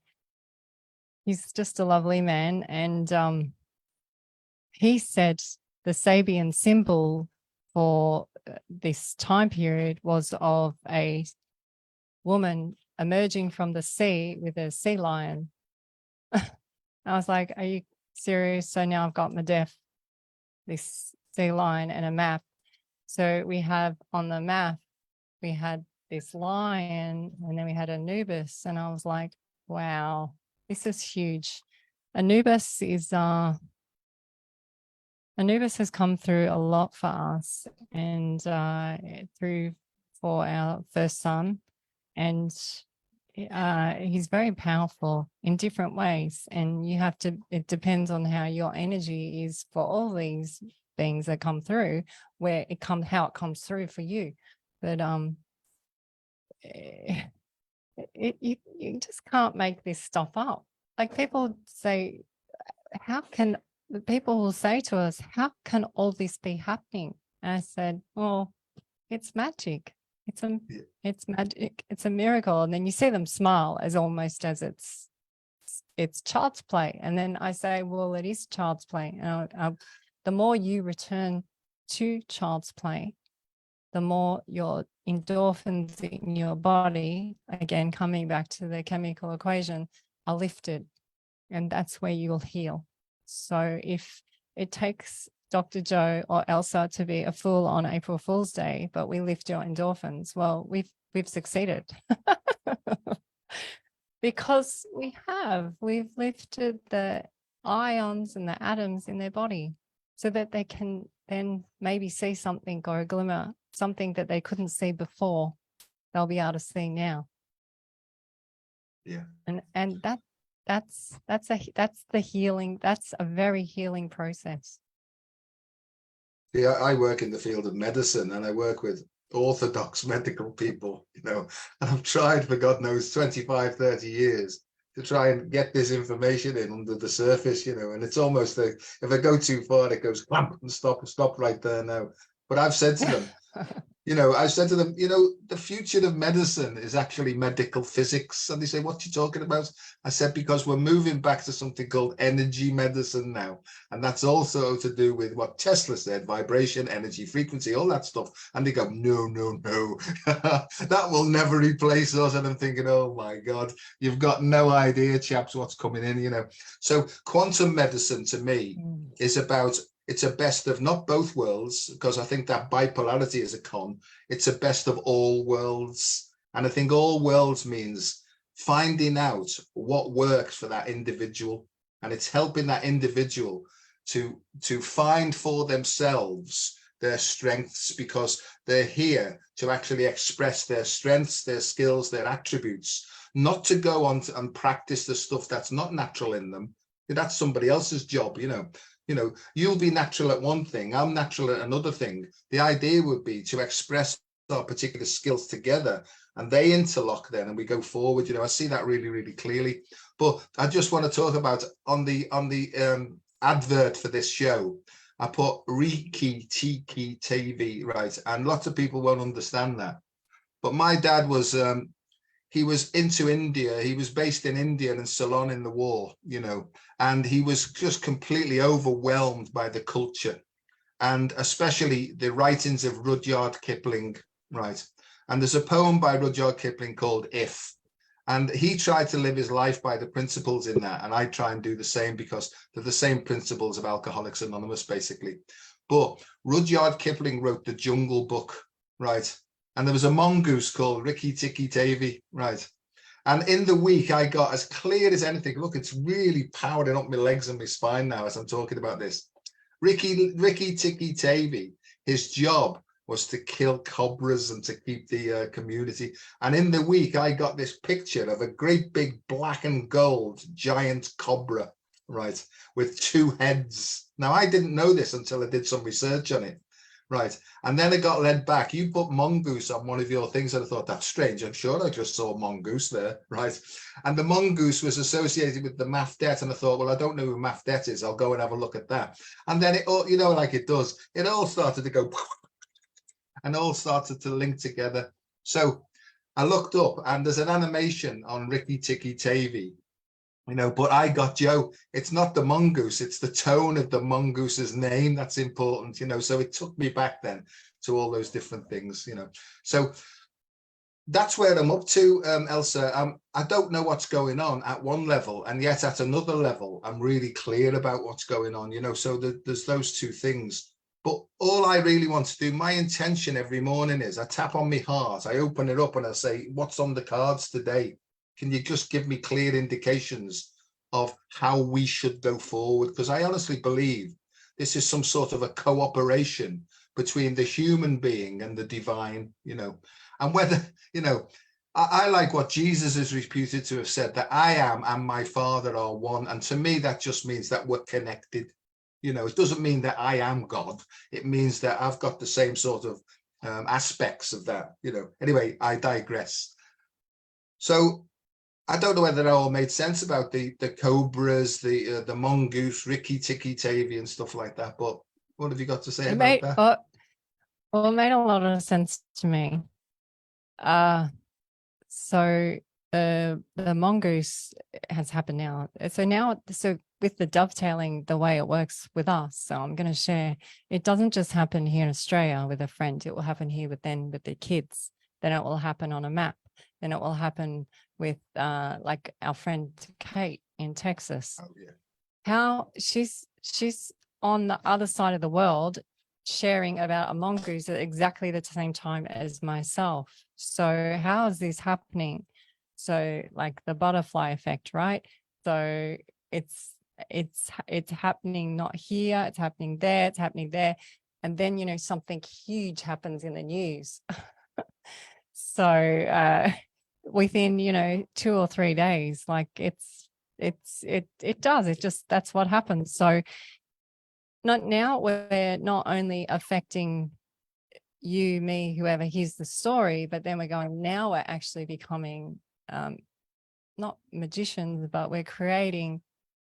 he's just a lovely man. And he said the Sabian symbol for this time period was of a woman emerging from the sea with a sea lion. I was like, are you serious? So now I've got Medef, this sea lion, and a map. So we have on the map, we had this lion, and then we had Anubis, and I was like, wow, this is huge. Anubis has come through a lot for us, and through for our first son, and he's very powerful in different ways, and you have to, it depends on how your energy is for all these things that come through, how it comes through for you. But you just can't make this stuff up. Like people say, people will say to us, how can all this be happening? And I said, well, it's magic. It's magic. It's a miracle. And then you see them smile as almost as it's child's play. And then I say, well, it is child's play. And the more you return to child's play, the more your endorphins in your body, again, coming back to the chemical equation, are lifted. And that's where you'll heal. So if it takes Dr. Joe or Elsa to be a fool on April Fool's Day, but we lift your endorphins, well, we've succeeded. Because we've lifted the ions and the atoms in their body so that they can then maybe see something or a glimmer, something that they couldn't see before, they'll be able to see now. Yeah. And that's the healing. That's a very healing process. Yeah, I work in the field of medicine, and I work with orthodox medical people, you know, and I've tried for God knows 25, 30 years to try and get this information in under the surface, you know, and it's almost like if I go too far, it goes clamp and stop right there now. But I've said to them, I said to them, the future of medicine is actually medical physics. And they say, what are you talking about? I said, because we're moving back to something called energy medicine now. And that's also to do with what Tesla said, vibration, energy, frequency, all that stuff. And they go, no, no, no, that will never replace us. And I'm thinking, oh my God, you've got no idea, chaps, what's coming in. So quantum medicine to me is about, it's a best of not both worlds, because I think that bipolarity is a con. It's a best of all worlds. And I think all worlds means finding out what works for that individual. And it's helping that individual to find for themselves their strengths, because they're here to actually express their strengths, their skills, their attributes, not to go on and practice the stuff that's not natural in them. That's somebody else's job, you'll be natural at one thing, I'm natural at another thing. The idea would be to express our particular skills together, and they interlock then, and we go forward. I see that really, really clearly. But I just want to talk about on the advert for this show, I put Riki Tiki TV, right? And lots of people won't understand that. But my dad was he was into India. He was based in India and in Ceylon in the war, and he was just completely overwhelmed by the culture, and especially the writings of Rudyard Kipling, right? And there's a poem by Rudyard Kipling called If, and he tried to live his life by the principles in that, and I try and do the same, because they're the same principles of Alcoholics Anonymous, basically. But Rudyard Kipling wrote the Jungle Book, right? And there was a mongoose called Riki Tiki Tavi, right? And in the week, I got as clear as anything. Look, it's really powering up my legs and my spine now as I'm talking about this. Riki Tiki Tavi, his job was to kill cobras and to keep the community. And in the week, I got this picture of a great big black and gold giant cobra, right, with two heads. Now, I didn't know this until I did some research on it. Right. And then it got led back. You put mongoose on one of your things, and I thought, that's strange. I'm sure I just saw mongoose there. Right. And the mongoose was associated with the Mafdet. And I thought, well, I don't know who Mafdet is. I'll go and have a look at that. And then it all, like it does, it all started to go and all started to link together. So I looked up, and there's an animation on Riki Tiki Tavi. But I got Joe, it's not the mongoose, it's the tone of the mongoose's name that's important, so it took me back then to all those different things, so that's where I'm up to, Elsa. I don't know what's going on at one level, and yet at another level I'm really clear about what's going on, so there's those two things. But all I really want to do, my intention every morning is I tap on my heart, I open it up, and I say, what's on the cards today? Can you just give me clear indications of how we should go forward? Because I honestly believe this is some sort of a cooperation between the human being and the divine, and whether, I like what Jesus is reputed to have said, that I am and my Father are one. And to me, that just means that we're connected. It doesn't mean that I am God. It means that I've got the same sort of aspects of that, Anyway, I digress. So I don't know whether that all made sense about the cobras, the mongoose, Riki Tiki Tavi and stuff like that. But what have you got to say about that? Well, it made a lot of sense to me. So the mongoose has happened now. So with the dovetailing, the way it works with us, so I'm going to share, it doesn't just happen here in Australia with a friend. It will happen here with the kids. Then it will happen on a map. Then it will happen with like our friend Kate in Texas. Oh, yeah. How she's on the other side of the world sharing about a mongoose at exactly the same time as myself. So how is this happening? So like the butterfly effect, right? So it's happening not here, it's happening there, it's happening there. And then, something huge happens in the news. So within 2 or 3 days, like it does, that's what happens. So now we're not only affecting you, me, whoever hears the story, but then now we're actually becoming not magicians, but we're creating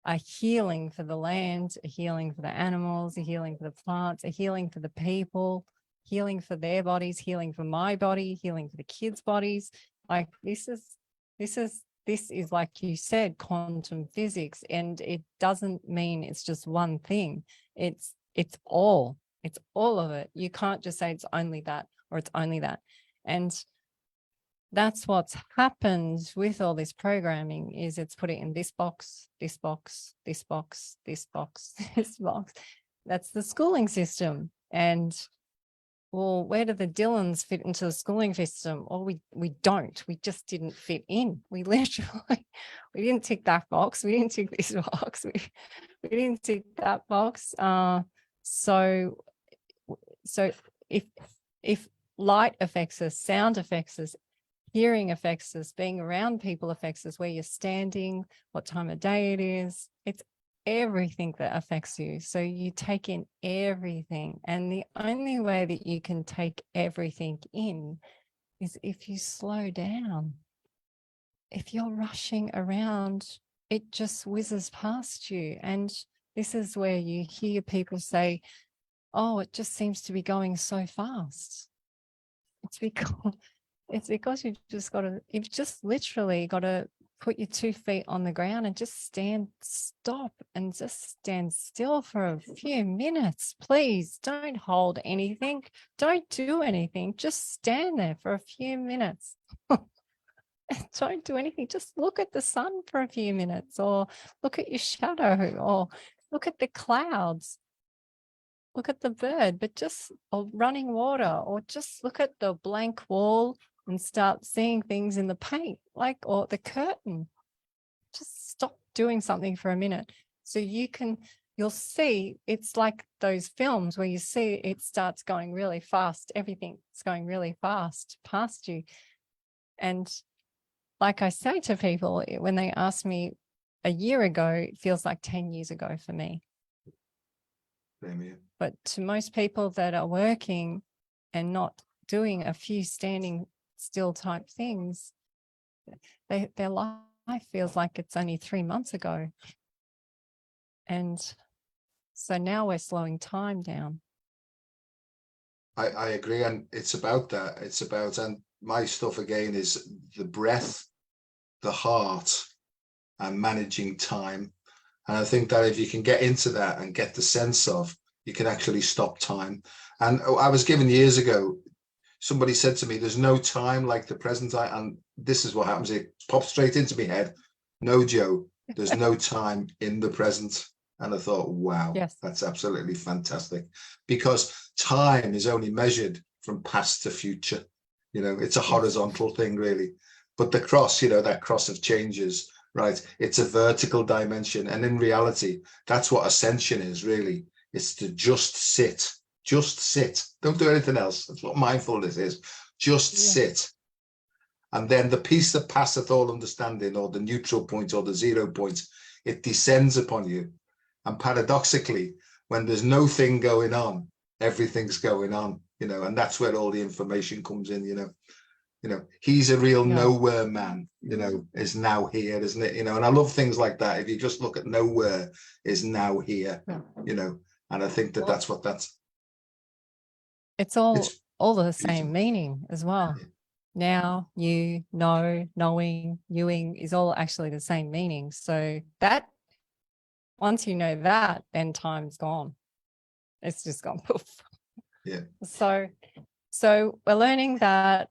a healing for the land, a healing for the animals, a healing for the plants, a healing for the people. healing for their bodies, healing for my body, healing for the kids' bodies. Like this is like you said, quantum physics, and it doesn't mean it's just one thing. It's all of it. You can't just say it's only that or it's only that. And that's what's happened with all this programming is it's put it in this box, this box, this box, this box, this box. That's the schooling system. And well, where do the Dillons fit into the schooling system? Or we don't. We just didn't fit in. We literally, we didn't tick that box. We didn't tick this box. We didn't tick that box. So if light affects us, sound affects us, hearing affects us, being around people affects us, where you're standing, what time of day it is, it's everything that affects you. So you take in everything. And the only way that you can take everything in is if you slow down. If you're rushing around, it just whizzes past you. And this is where you hear people say, oh, it just seems to be going so fast. It's because you've just literally got to put your 2 feet on the ground and just stop and just stand still for a few minutes. Please don't hold anything. Don't do anything. Just stand there for a few minutes. Don't do anything. Just look at the sun for a few minutes, or look at your shadow, or look at the clouds. Look at the bird, but just or running water, or just look at the blank wall and start seeing things in the paint, like, or the curtain. Just stop doing something for a minute. So you'll see, it's like those films where you see it starts going really fast. Everything's going really fast past you. And like I say to people, when they ask me a year ago, it feels like 10 years ago for me. But to most people that are working and not doing a few standing still type things, their life feels like it's only 3 months ago. And so now we're slowing time down. I agree. And it's about that. It's about, and my stuff again is the breath, the heart, and managing time. And I think that if you can get into that and get the sense of, you can actually stop time. And I was given years ago, somebody said to me, there's no time like the present time. And this is what happens. It popped straight into my head. No, Joe, there's no time in the present. And I thought, wow, yes, that's absolutely fantastic, because time is only measured from past to future. You know, it's a horizontal thing, really. But the cross, you know, that cross of changes, right? It's a vertical dimension. And in reality, that's what ascension is, really. It's to just sit. Just sit. Don't do anything else. That's what mindfulness is. Just sit. And then the peace that passeth all understanding, or the neutral point, or the 0 point, it descends upon you. And paradoxically, when there's no thing going on, everything's going on, you know, and that's where all the information comes in, you know, he's a real nowhere man, you know, is now here, isn't it? You know, and I love things like that. If you just look at nowhere is now here, you know, and I think that that's what that's. It's all the same meaning as well. Yeah. Now, you, know, knowing, youing is all actually the same meaning. So that, once you know that, then time's gone. It's just gone poof. Yeah. So we're learning that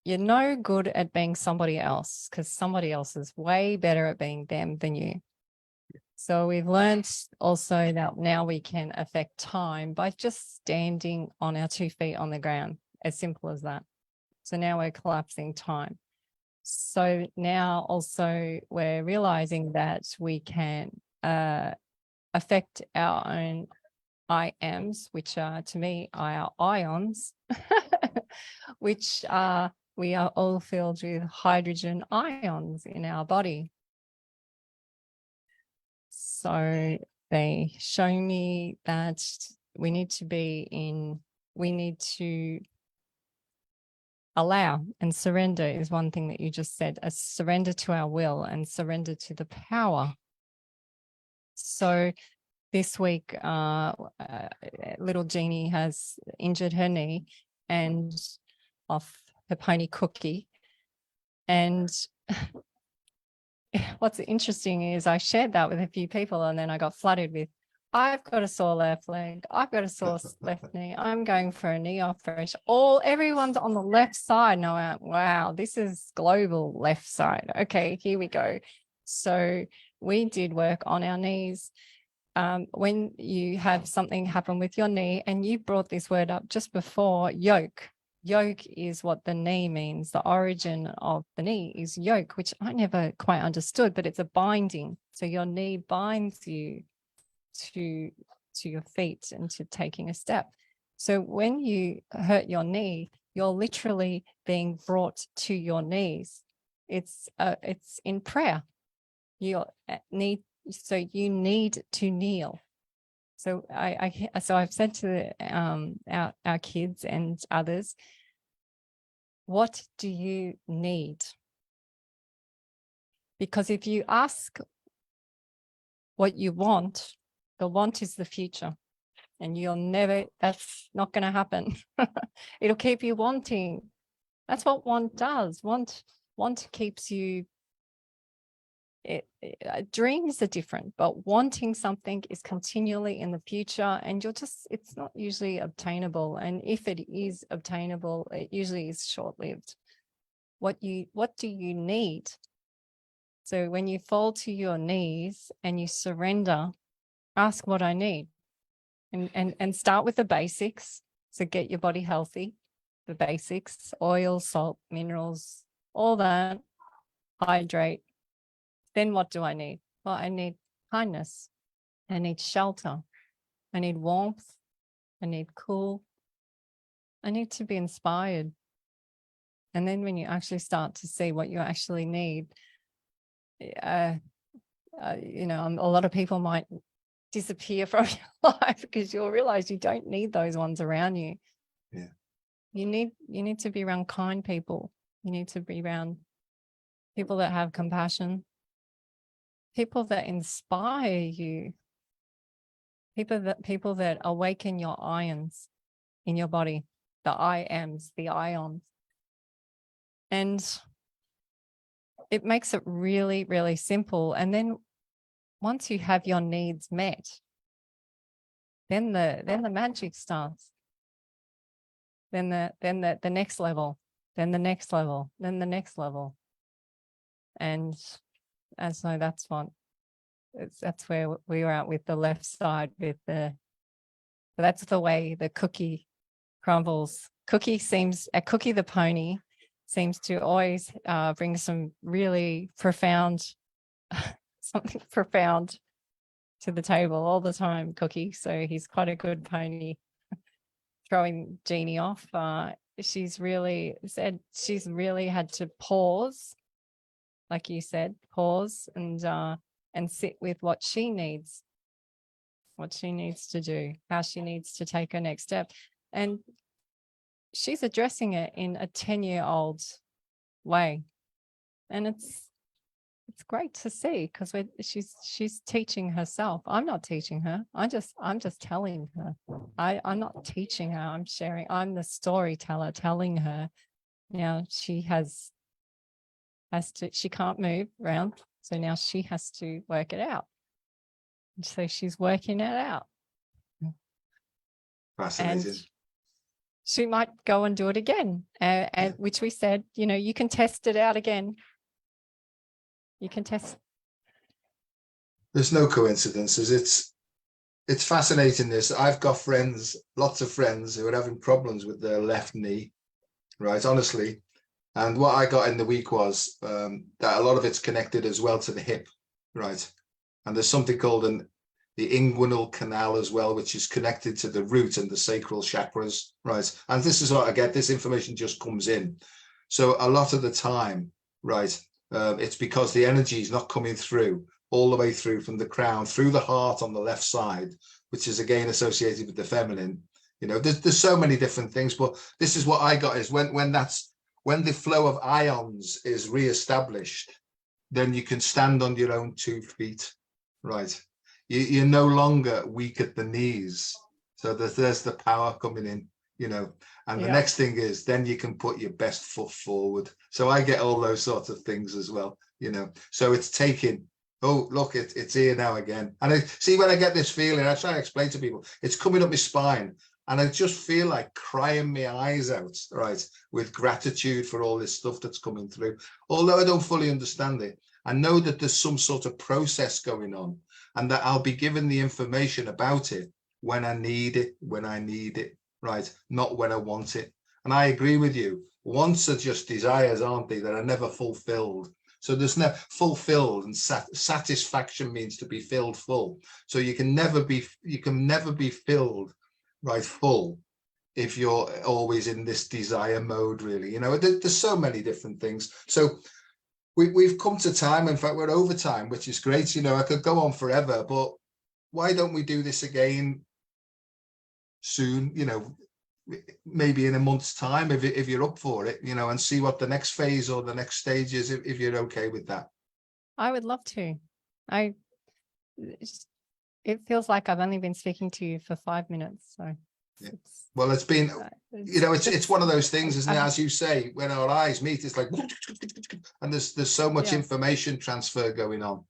you're no good at being somebody else, because somebody else is way better at being them than you. So we've learned also that now we can affect time by just standing on our 2 feet on the ground, as simple as that. So now we're collapsing time. So now also we're realizing that we can affect our own I ams, which are, to me, our ions, which we are all filled with hydrogen ions in our body. So they show me that we need to allow, and surrender is one thing that you just said, a surrender to our will and surrender to the power. So this week, little Jeannie has injured her knee and off her pony Cookie. And what's interesting is I shared that with a few people, and then I got flooded with, I've got a sore left leg, I've got a sore left knee, I'm going for a knee operation. Everyone's on the left side. And I went, wow, this is global left side. Okay, here we go. So we did work on our knees. When you have something happen with your knee, and you brought this word up just before, yoke. Yoke is what the knee means. The origin of the knee is yoke, which I never quite understood, but it's a binding. So your knee binds you to your feet and to taking a step. So when you hurt your knee, you're literally being brought to your knees. It's in prayer. You need to kneel. So I've said to our kids and others, what do you need? Because if you ask what you want, the want is the future, and that's not going to happen. It'll keep you wanting. That's what want does. Want keeps you. Dreams are different, but wanting something is continually in the future, and it's not usually obtainable. And if it is obtainable, it usually is short-lived. What do you need? So when you fall to your knees and you surrender, ask what I need, and start with the basics. So get your body healthy, the basics: oil, salt, minerals, all that. Hydrate. Then what do I need? Well, I need kindness. I need shelter. I need warmth. I need cool. I need to be inspired. And then when you actually start to see what you actually need, a lot of people might disappear from your life because you'll realize you don't need those ones around you. Yeah. You need to be around kind people. You need to be around people that have compassion, people that inspire you, people that awaken your ions in your body, the I-ams, the ions. And it makes it really, really simple. And then once you have your needs met, then the magic starts. Then the next level, then the next level, then the next level. And so that's where we were at with the left side, that's the way the cookie crumbles. Cookie the pony seems to always bring some really profound, something profound to the table all the time, Cookie. So he's quite a good pony. Throwing Jeannie off, she's really had to pause, like you said, pause and sit with what she needs to do, how she needs to take her next step. And she's addressing it in a 10-year-old way. And it's great to see, because she's teaching herself. I'm not teaching her. I'm just telling her. I'm not teaching her. I'm sharing. I'm the storyteller telling her. Now she has to. She can't move around, so now she has to work it out. And so she's working it out. Fascinating. And she might go and do it again, and which we said, you can test it out again. You can test. There's no coincidences. It's fascinating. I've got lots of friends who are having problems with their left knee, right? Honestly. And what I got in the week was that a lot of it's connected as well to the hip, right? And there's something called the inguinal canal as well, which is connected to the root and the sacral chakras, right? And this is what I get. This information just comes in. So a lot of the time, right, it's because the energy is not coming through all the way through from the crown, through the heart on the left side, which is again associated with the feminine. There's so many different things, but this is what I got is when the flow of ions is reestablished, then you can stand on your own 2 feet, right? You're no longer weak at the knees. So there's the power coming in, you know. And the next thing is then you can put your best foot forward. So I get all those sorts of things as well, you know. So it's taking, oh, look, it's here now again. And I see when I get this feeling, I try to explain to people, it's coming up my spine. And I just feel like crying my eyes out, right, with gratitude for all this stuff that's coming through. Although I don't fully understand it, I know that there's some sort of process going on and that I'll be given the information about it when I need it, right, not when I want it. And I agree with you. Wants are just desires, aren't they, that are never fulfilled. So there's no fulfilled, and satisfaction means to be filled full. So you can never be filled, right, full, if you're always in this desire mode, really. You know, there's so many different things. So we've come to time. In fact, we're over time, which is great. You know, I could go on forever, but why don't we do this again soon? You know, maybe in a month's time, if you're up for it, you know, and see what the next phase or the next stage is, if you're okay with that. I would love to. It feels like I've only been speaking to you for 5 minutes. So, yeah. Well, it's been, you know, it's one of those things, isn't it? As you say, when our eyes meet, it's like, and there's so much information transfer going on.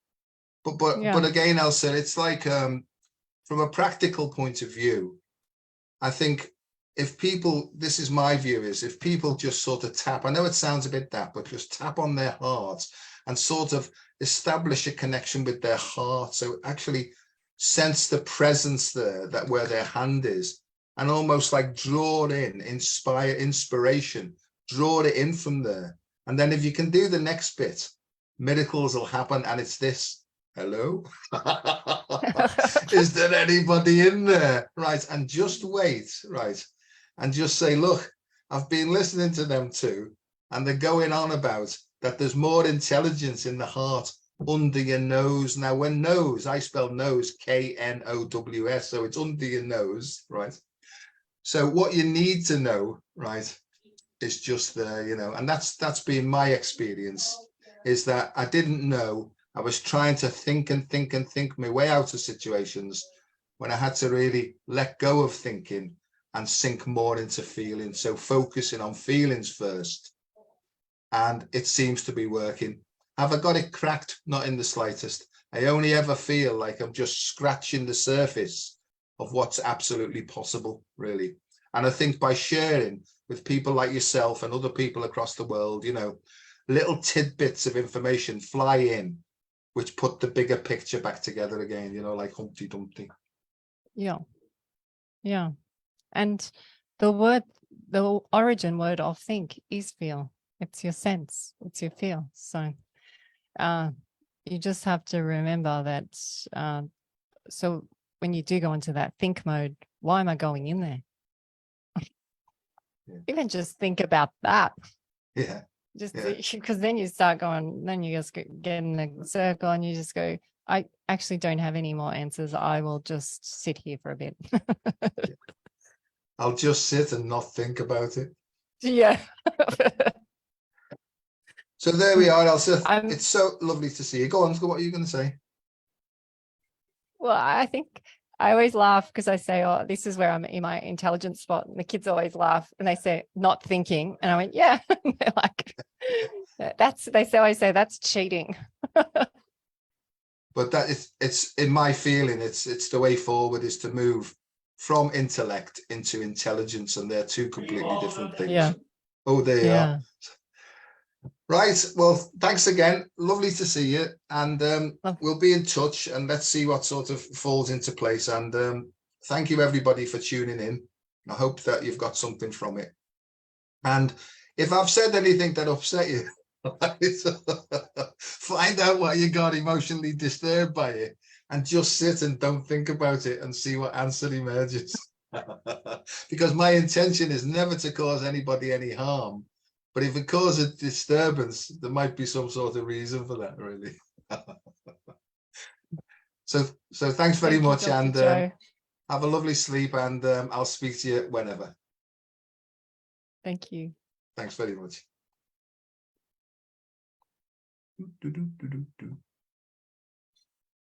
But again, Elsa, it's like from a practical point of view, I think if people, this is my view, is if people just sort of tap, I know it sounds a bit daft, but just tap on their hearts and sort of establish a connection with their heart. So actually sense the presence there, that where their hand is, and almost like draw it in, inspiration, draw it in from there. And then if you can do the next bit, miracles will happen. And it's this, hello? Is there anybody in there? Right. And just wait, right. And just say, look, I've been listening to them too. And they're going on about that there's more intelligence in the heart under your nose. Now, when nose, I spell nose, K-N-O-W-S, so it's under your nose, right? So what you need to know, right, is just there, you know, and that's been my experience, is that I didn't know. I was trying to think my way out of situations when I had to really let go of thinking and sink more into feeling. So focusing on feelings first. And it seems to be working. Have I got it cracked? Not in the slightest. I only ever feel like I'm just scratching the surface of what's absolutely possible, really. And I think by sharing with people like yourself and other people across the world, you know, little tidbits of information fly in, which put the bigger picture back together again, you know, like Humpty Dumpty. Yeah. Yeah. And the origin word of think is feel. It's your sense, it's your feel. So you just have to remember that. So when you do go into that think mode, why am I going in there? Yeah. Even just think about that. Yeah. Just because then you start going, then you just get in the circle and you just go, I actually don't have any more answers. I will just sit here for a bit. I'll just sit and not think about it. Yeah. So there we are, Elsa. It's so lovely to see you. Go on, what are you going to say? Well, I think I always laugh because I say, oh, this is where I'm in my intelligence spot. And the kids always laugh and they say, not thinking. And I went, yeah. They're like, always say that's cheating. But that it's in my feeling, it's the way forward is to move from intellect into intelligence. And they're two completely different things. Yeah. Oh, there you are. Right. Well, thanks again. Lovely to see you. And we'll be in touch and let's see what sort of falls into place. And thank you, everybody, for tuning in. I hope that you've got something from it. And if I've said anything that upset you, find out why you got emotionally disturbed by it and just sit and don't think about it and see what answer emerges. Because my intention is never to cause anybody any harm. But if it causes disturbance, there might be some sort of reason for that, really. So thanks very much, and have a lovely sleep, and I'll speak to you whenever. Thank you. Thanks very much.